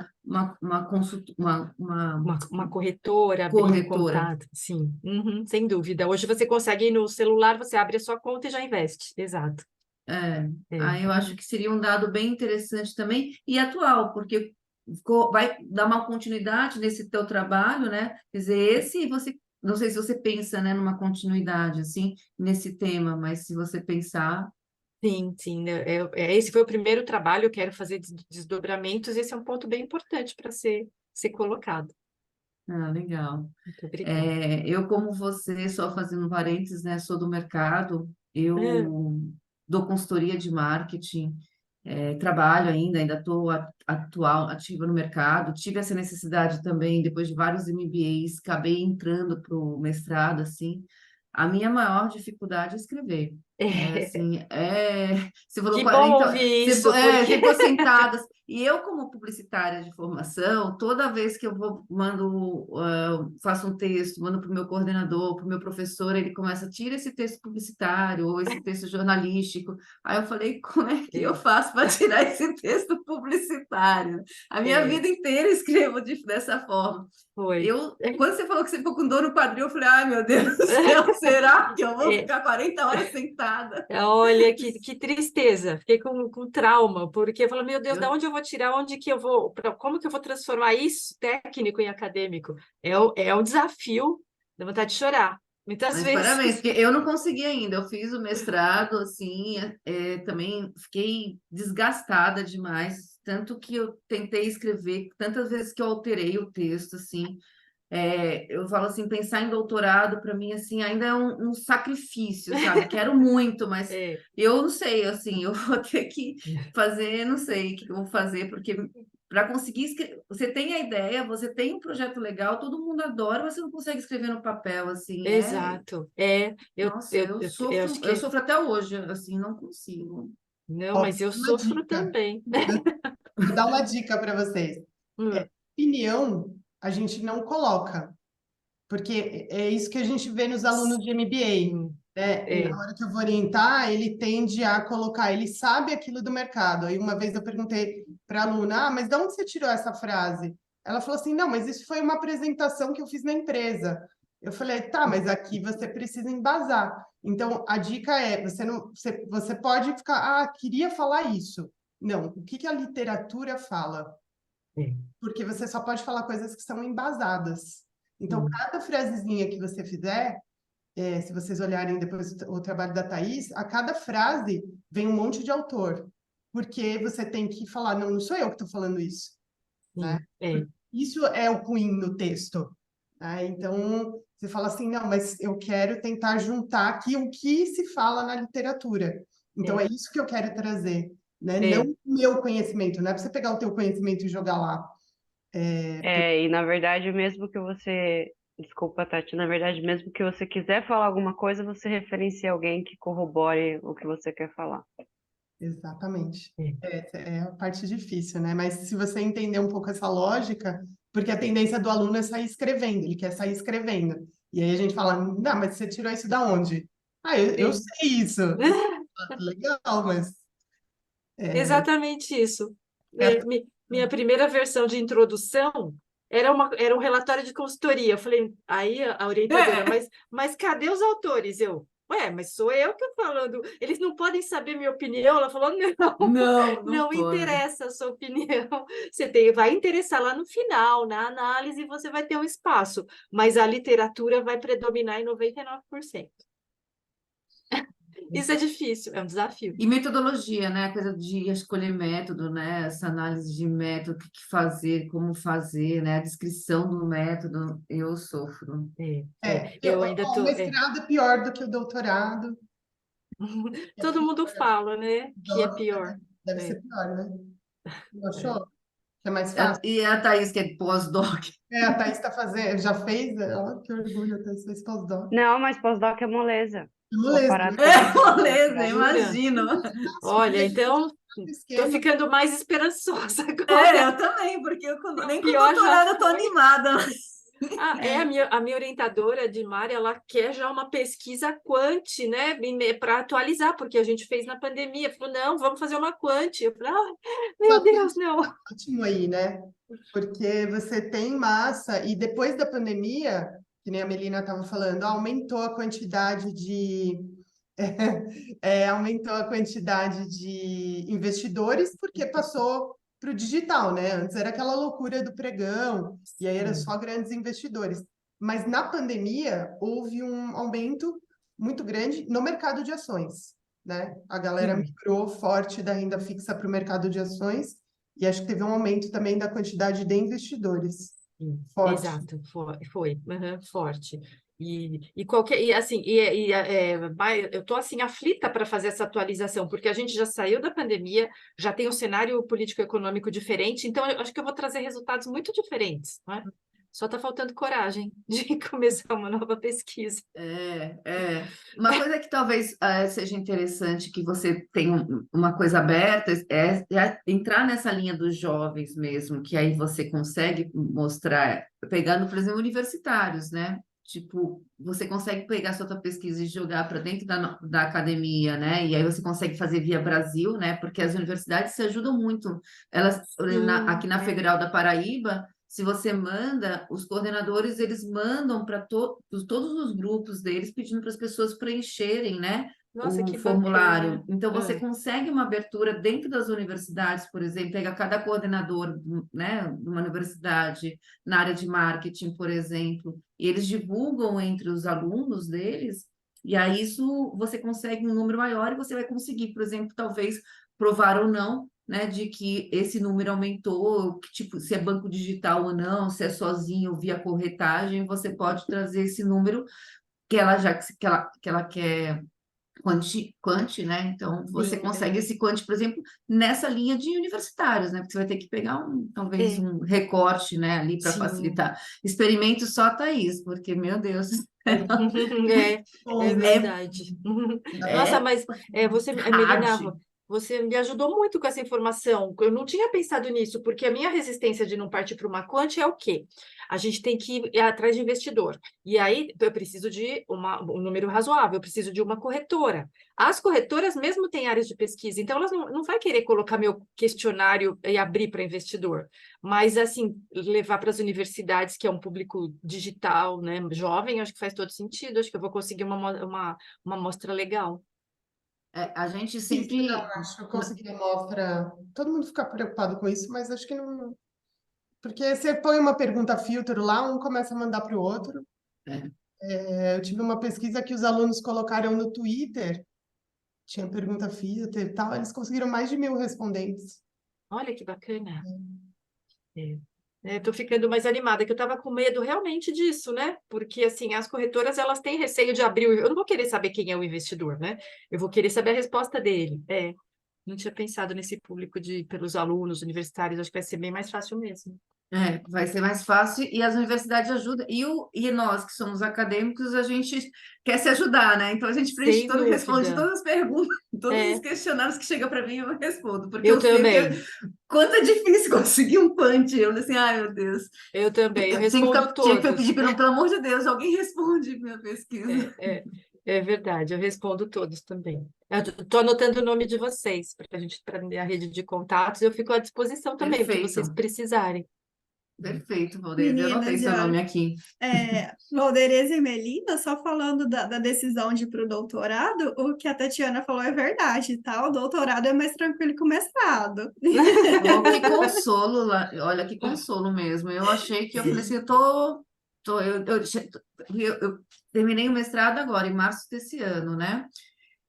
consulta, Uma corretora, abrir um corretora. contato, sim, uhum, sem dúvida. Hoje você consegue ir no celular, você abre a sua conta e já investe, exato. É, É. aí eu acho que seria um dado bem interessante também e atual, porque vai dar uma continuidade nesse teu trabalho, né? Quer dizer, esse você, não sei se você pensa, né, numa continuidade assim nesse tema, mas se você pensar, Sim, sim, né, esse foi o primeiro trabalho, eu quero fazer desdobramentos, esse é um ponto bem importante para ser colocado. legal. Muito obrigada. Eu, como você, só fazendo parênteses, né, sou do mercado, É, eu dou consultoria de marketing, trabalho ainda estou ativa no mercado, tive essa necessidade também, depois de vários MBAs, acabei entrando para o mestrado, assim, a minha maior dificuldade é escrever. É é, assim, você falou que bom 40, ouvir isso, porque você ficou sentadas. E eu, como publicitária de formação, toda vez que eu faço um texto, mando para o meu coordenador, para o meu professor, ele começa, tira esse texto publicitário ou esse texto jornalístico. Aí eu falei, como é que eu é, faço para tirar esse texto publicitário? A minha é, vida inteira eu escrevo dessa forma. foi. Quando você falou que você ficou com dor no quadril, eu falei, ai meu Deus do céu, será que eu vou É, ficar 40 horas sentada? olha, que tristeza, fiquei com trauma, porque eu falo, meu Deus, da Eu, onde eu vou tirar, onde que eu vou, como que eu vou transformar isso técnico em acadêmico? É um desafio, dá vontade de chorar, muitas mas parabéns, vezes. porque eu não consegui ainda. Eu fiz o mestrado, assim, também fiquei desgastada demais, tanto que eu tentei escrever, tantas vezes que eu alterei o texto, assim. Eu falo assim, pensar em doutorado para mim assim ainda é um sacrifício, sabe? Quero muito, mas É, eu não sei, assim, eu vou ter que fazer, não sei o que eu vou fazer, porque para conseguir escrever. Você tem a ideia, você tem um projeto legal, todo mundo adora, mas você não consegue escrever no papel, assim, Exato. Nossa, Eu acho eu que. sofro até hoje, assim, não consigo. Não, Ó, mas eu uma sofro dica. também. Vou dar uma dica para vocês. Hum, Opinião, a gente não coloca. Porque é isso que a gente vê nos alunos de MBA, né? Na é. hora que eu vou orientar, ele tende a colocar, ele sabe aquilo do mercado. Aí uma vez eu perguntei para a aluna, mas de onde você tirou essa frase? Ela falou assim, não, mas isso foi uma apresentação que eu fiz na empresa. Eu falei, tá, mas aqui você precisa embasar. Então, a dica é, você pode ficar, queria falar isso. Não, o que que a literatura fala? É. Porque você só pode falar coisas que são embasadas. Então, Hum. cada frasezinha que você fizer, se vocês olharem depois o trabalho da Thaís, a cada frase vem um monte de autor. Porque você tem que falar, não, não sou eu que estou falando isso, né? Sim, é. Isso é o ruim no texto. Né? Então, você fala assim, não, mas eu quero tentar juntar aqui o que se fala na literatura. Então, É. é isso que eu quero trazer, né? Não É. o meu conhecimento, não é para você pegar o teu conhecimento e jogar lá. E na verdade, mesmo que você. Desculpa, Tati, na verdade, mesmo que você quiser falar alguma coisa, você referencia alguém que corrobore o que você quer falar. Exatamente. É. É a parte difícil, né? Mas se você entender um pouco essa lógica, porque a tendência do aluno é sair escrevendo, ele quer sair escrevendo. E aí a gente fala, não, mas você tirou isso da onde? Eu Sim. sei isso. Legal, mas Exatamente isso. é, Minha primeira versão de introdução era um relatório de consultoria. Eu falei, aí a orientadora, mas cadê os autores? Mas sou eu que estou falando. Eles não podem saber minha opinião. Ela falou, não, Não, não não pode. interessa a sua opinião. Vai interessar lá no final, na análise, você vai ter um espaço, mas a literatura vai predominar em 99%. Isso é difícil, é um desafio. E metodologia, né? A coisa de escolher método, né? Essa análise de método, o que que fazer, como fazer, né? A descrição do método, eu sofro. Eu ainda o estou. mestrado é pior do que o doutorado. Todo mundo fala, né, que é Doc, pior. deve É, ser pior, né? Não é. achou? Que é mais fácil? E a Thaís, que é pós-doc. A Thaís está fazendo, já fez? Que orgulho, a Thaís fez pós-doc. Não, mas pós-doc é moleza. Moleza, Comparado com É, doutorado. beleza, Jura? imagino. Olha, então estou esquema. ficando mais esperançosa É, agora. eu também, porque O nem com pior já doutorado eu tô foi. animada. A minha orientadora de Mari, ela quer já uma pesquisa quant, né, para atualizar, porque a gente fez na pandemia. Falou, não, vamos fazer uma quant. Eu falei, meu Só que Deus, não. ótimo aí, né? Porque você tem massa, e depois da pandemia, que nem a Melina estava falando, aumentou a quantidade de aumentou a quantidade de investidores porque passou para o digital, né? Antes era aquela loucura do pregão, e aí era só grandes investidores. Mas na pandemia houve um aumento muito grande no mercado de ações, né? A galera Sim. migrou forte da renda fixa para o mercado de ações, e acho que teve um aumento também da quantidade de investidores. Sim, Forte. exato, foi, forte. E assim, eu estou assim aflita para fazer essa atualização, porque a gente já saiu da pandemia, já tem um cenário político-econômico diferente, então eu acho que eu vou trazer resultados muito diferentes, não é? Só está faltando coragem de começar uma nova pesquisa. Uma coisa que talvez seja interessante que você tenha uma coisa aberta é entrar nessa linha dos jovens mesmo, que aí você consegue mostrar, pegando, por exemplo, universitários, né? Tipo, você consegue pegar a sua tua pesquisa e jogar para dentro da academia, né? E aí você consegue fazer via Brasil, né? Porque as universidades se ajudam muito. Elas, aqui na Federal da Paraíba, se você manda, os coordenadores, eles mandam para todos os grupos deles, pedindo para as pessoas preencherem, né, Nossa, o que formulário. bacana. Então, você consegue uma abertura dentro das universidades, por exemplo, pega cada coordenador, né, de uma universidade, na área de marketing, por exemplo, e eles divulgam entre os alunos deles, e aí isso você consegue um número maior e você vai conseguir, por exemplo, talvez provar ou não, né, de que esse número aumentou, que, tipo, se é banco digital ou não, se é sozinho ou via corretagem, você pode trazer esse número que ela já que ela quer quant, né? Então, você Sim, consegue esse quant, por exemplo, nessa linha de universitários, né? Porque você vai ter que pegar talvez é, um recorte, né, ali para sim. facilitar. Experimento só a Thaís, porque, meu Deus, É, é Bom, viu? verdade. Nossa, é mas você, hard. Melina, você me ajudou muito com essa informação. Eu não tinha pensado nisso, porque a minha resistência de não partir para uma quant é o quê? A gente tem que ir atrás de investidor. E aí eu preciso de um número razoável, eu preciso de uma corretora. As corretoras mesmo têm áreas de pesquisa, então elas não vai querer colocar meu questionário e abrir para investidor. Mas, assim, levar para as universidades, que é um público digital, né, jovem, acho que faz todo sentido. Acho que eu vou conseguir uma amostra legal. A gente Isso, não, sempre. acho que eu consegui mostra. Todo mundo fica preocupado com isso, mas acho que não. Porque você põe uma pergunta filtro lá, um começa a mandar para o outro. É, Eu tive uma pesquisa que os alunos colocaram no Twitter, tinha pergunta filtro e tal, eles conseguiram mais de 1.000 respondentes. Olha que bacana. É. Estou ficando mais animada, que eu estava com medo realmente disso, né? Porque, assim, as corretoras, elas têm receio de abrir. Eu não vou querer saber quem é o investidor, né? Eu vou querer saber a resposta dele. Não tinha pensado nesse público pelos alunos universitários, acho que vai ser bem mais fácil mesmo. vai ser mais fácil e as universidades ajudam. E nós, que somos acadêmicos, a gente quer se ajudar, né? Então a gente Sem responde dúvida. todas as perguntas, todos os É, questionários que chegam para mim, eu respondo, porque eu eu sei também. quanto é difícil conseguir um quant. Eu falei assim, ai meu Deus. Eu também. Eu Eu respondo tinha que pedir, todos. pelo amor de Deus, alguém responde minha pesquisa. É verdade, eu respondo todos também. Eu estou anotando o nome de vocês para a gente, para a rede de contatos, eu fico à disposição também, o que vocês Perfeito, precisarem. perfeito, Valdez. Eu anotei Meninas, seu já nome aqui. Valdereza e Melina, só falando da decisão de ir para o doutorado, o que a Tatiana falou é verdade, tá? O doutorado é mais tranquilo que o mestrado. Oh, que consolo, olha que consolo mesmo. Eu achei que eu falei assim, eu terminei o mestrado agora, em março desse ano, né?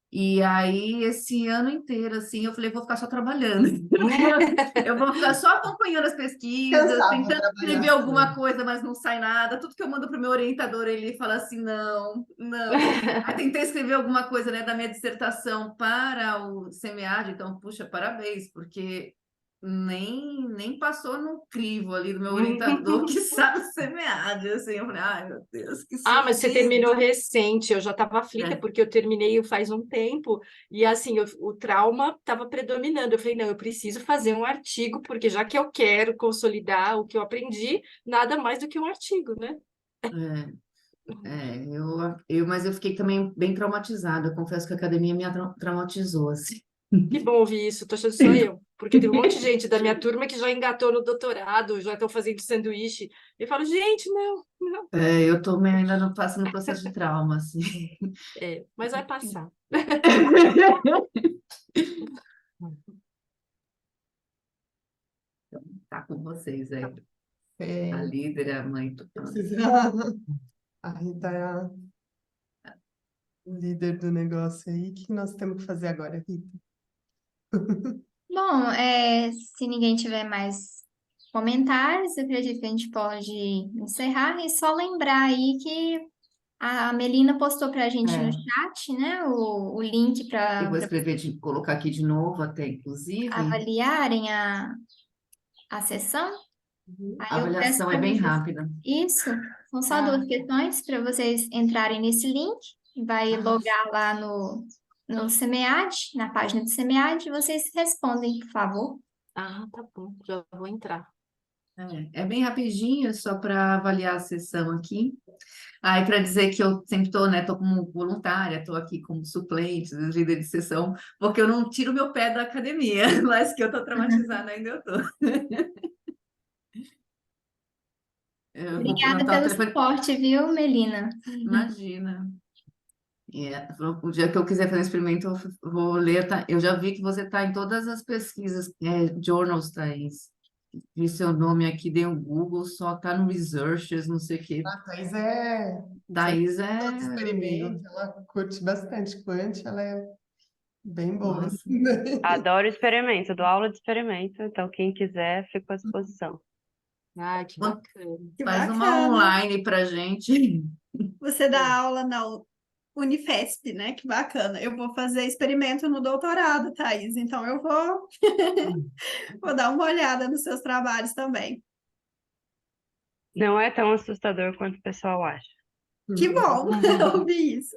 E aí, esse ano inteiro, assim, eu falei, vou ficar só trabalhando. Eu vou ficar só acompanhando as pesquisas, Cansava tentando trabalhar. escrever alguma coisa, mas não sai nada. Tudo que eu mando para o meu orientador, ele fala assim, não, não. Aí tentei escrever alguma coisa, né, da minha dissertação para o SEMEAD, então, puxa, parabéns, porque nem passou no crivo ali do meu orientador que sabe o SEMEAD, assim, eu falei, ai, meu Deus, que Ah, mas você sofrido. terminou recente, eu já estava aflita É, porque eu terminei faz um tempo e assim, o trauma estava predominando. Eu falei, não, eu preciso fazer um artigo, porque já que eu quero consolidar o que eu aprendi, nada mais do que um artigo, né? mas eu fiquei também bem traumatizada. Eu confesso que a academia me traumatizou, assim. Que bom ouvir isso, tô achando que sou eu, porque tem um monte de gente da minha turma que já engatou no doutorado, já estão fazendo sanduíche. Eu falo, gente, não, não. Eu tô ainda não passando no processo de trauma, assim. Mas vai passar. Tá com vocês aí. A É, líder, a mãe, tudo. a Rita é a líder do negócio aí. O que nós temos que fazer agora, Rita? Bom, se ninguém tiver mais comentários, eu acredito que a gente pode encerrar e só lembrar aí que a Melina postou para a gente no É, chat, né, o link eu para vou escrever, colocar aqui de novo, até inclusive. avaliarem a sessão. A Aí eu peço avaliação é para bem vocês. rápida. Isso, são só Ah, duas questões para vocês entrarem nesse link. Vai Ah, logar lá no SEMEAD, na página do SEMEAD, e vocês respondem, por favor. tá bom, já vou entrar. é bem rapidinho, só para avaliar a sessão aqui. Aí, para dizer que eu sempre estou, né, tô como voluntária, estou aqui como suplente, líder de sessão, porque eu não tiro meu pé da academia, mas que eu estou traumatizada ainda eu estou. Eu vou Obrigada anotar o pelo telefone, suporte, viu, Melina? imagina. O dia que eu quiser fazer experimento, eu vou ler, tá? Eu já vi que você está em todas as pesquisas, journals, Thaís. Vi seu nome aqui, dei um Google, só está no Researchers, não sei o quê. A Thais é Thaís todo experimento, ela curte bastante quant, ela é bem boa. Nossa. Adoro experimento, dou aula de experimento, então quem quiser, fico à disposição. Ai, que bacana. Que Faz uma bacana. online pra gente. Você dá aula Unifesp, né? Que bacana. Eu vou fazer experimento no doutorado, Thaís, então eu vou, vou dar uma olhada nos seus trabalhos também. Não é tão assustador quanto o pessoal acha. Que bom ouvir isso.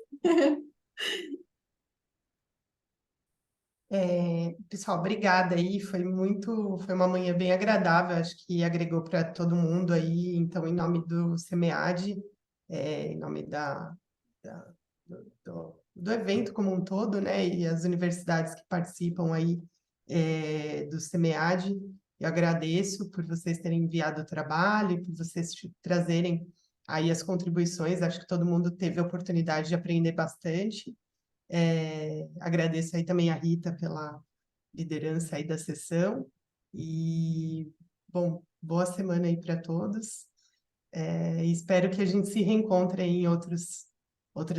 Pessoal, obrigada aí, foi uma manhã bem agradável, acho que agregou para todo mundo aí, então em nome do SEMEAD, em nome do evento como um todo, né, e as universidades que participam aí do SEMEAD, eu agradeço por vocês terem enviado o trabalho, por vocês trazerem aí as contribuições, acho que todo mundo teve a oportunidade de aprender bastante. Agradeço aí também a Rita pela liderança aí da sessão e, bom, boa semana aí para todos. E espero que a gente se reencontre aí em outros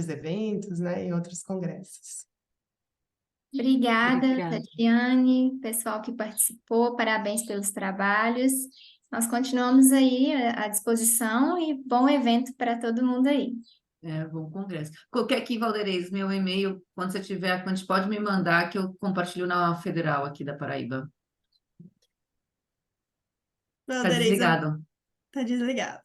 eventos, né, em outros congressos. Obrigada, Obrigada. Tatiane, pessoal que participou, parabéns pelos trabalhos. Nós continuamos aí à disposição e bom evento para todo mundo aí. Bom congresso. Qualquer aqui, Valderez, meu e-mail, quando você tiver, quando pode me mandar, que eu compartilho na Federal aqui da Paraíba. Tá Vandereza, desligado. tá desligado.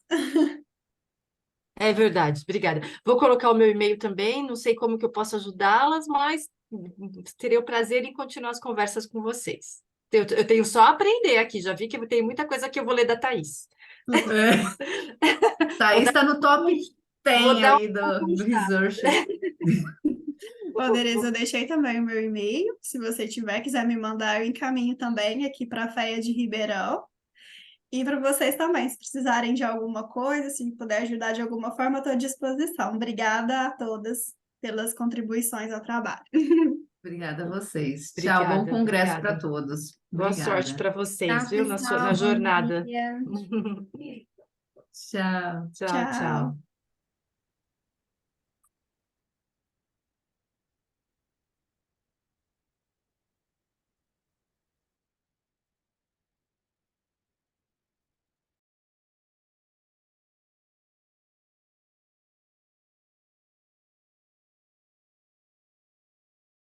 É verdade, obrigada. Vou colocar o meu e-mail também, não sei como que eu posso ajudá-las, mas terei o prazer em continuar as conversas com vocês. Eu tenho só a aprender aqui, já vi que tem muita coisa que eu vou ler da Thaís. Thaís está no top Vou 10 dar aí do research. Vandereza, eu deixei também o meu e-mail. Se você quiser me mandar, eu encaminho também aqui para a FEA de Ribeirão. E para vocês também, se precisarem de alguma coisa, se puder ajudar de alguma forma, estou à disposição. Obrigada a todas pelas contribuições ao trabalho. Obrigada a vocês. Tchau, bom Obrigada, congresso para obrigada. todos. Boa sorte Obrigada. para vocês, Tchau, viu, na pessoal, na bom jornada. dia. Tchau. Tchau, Tchau. tchau.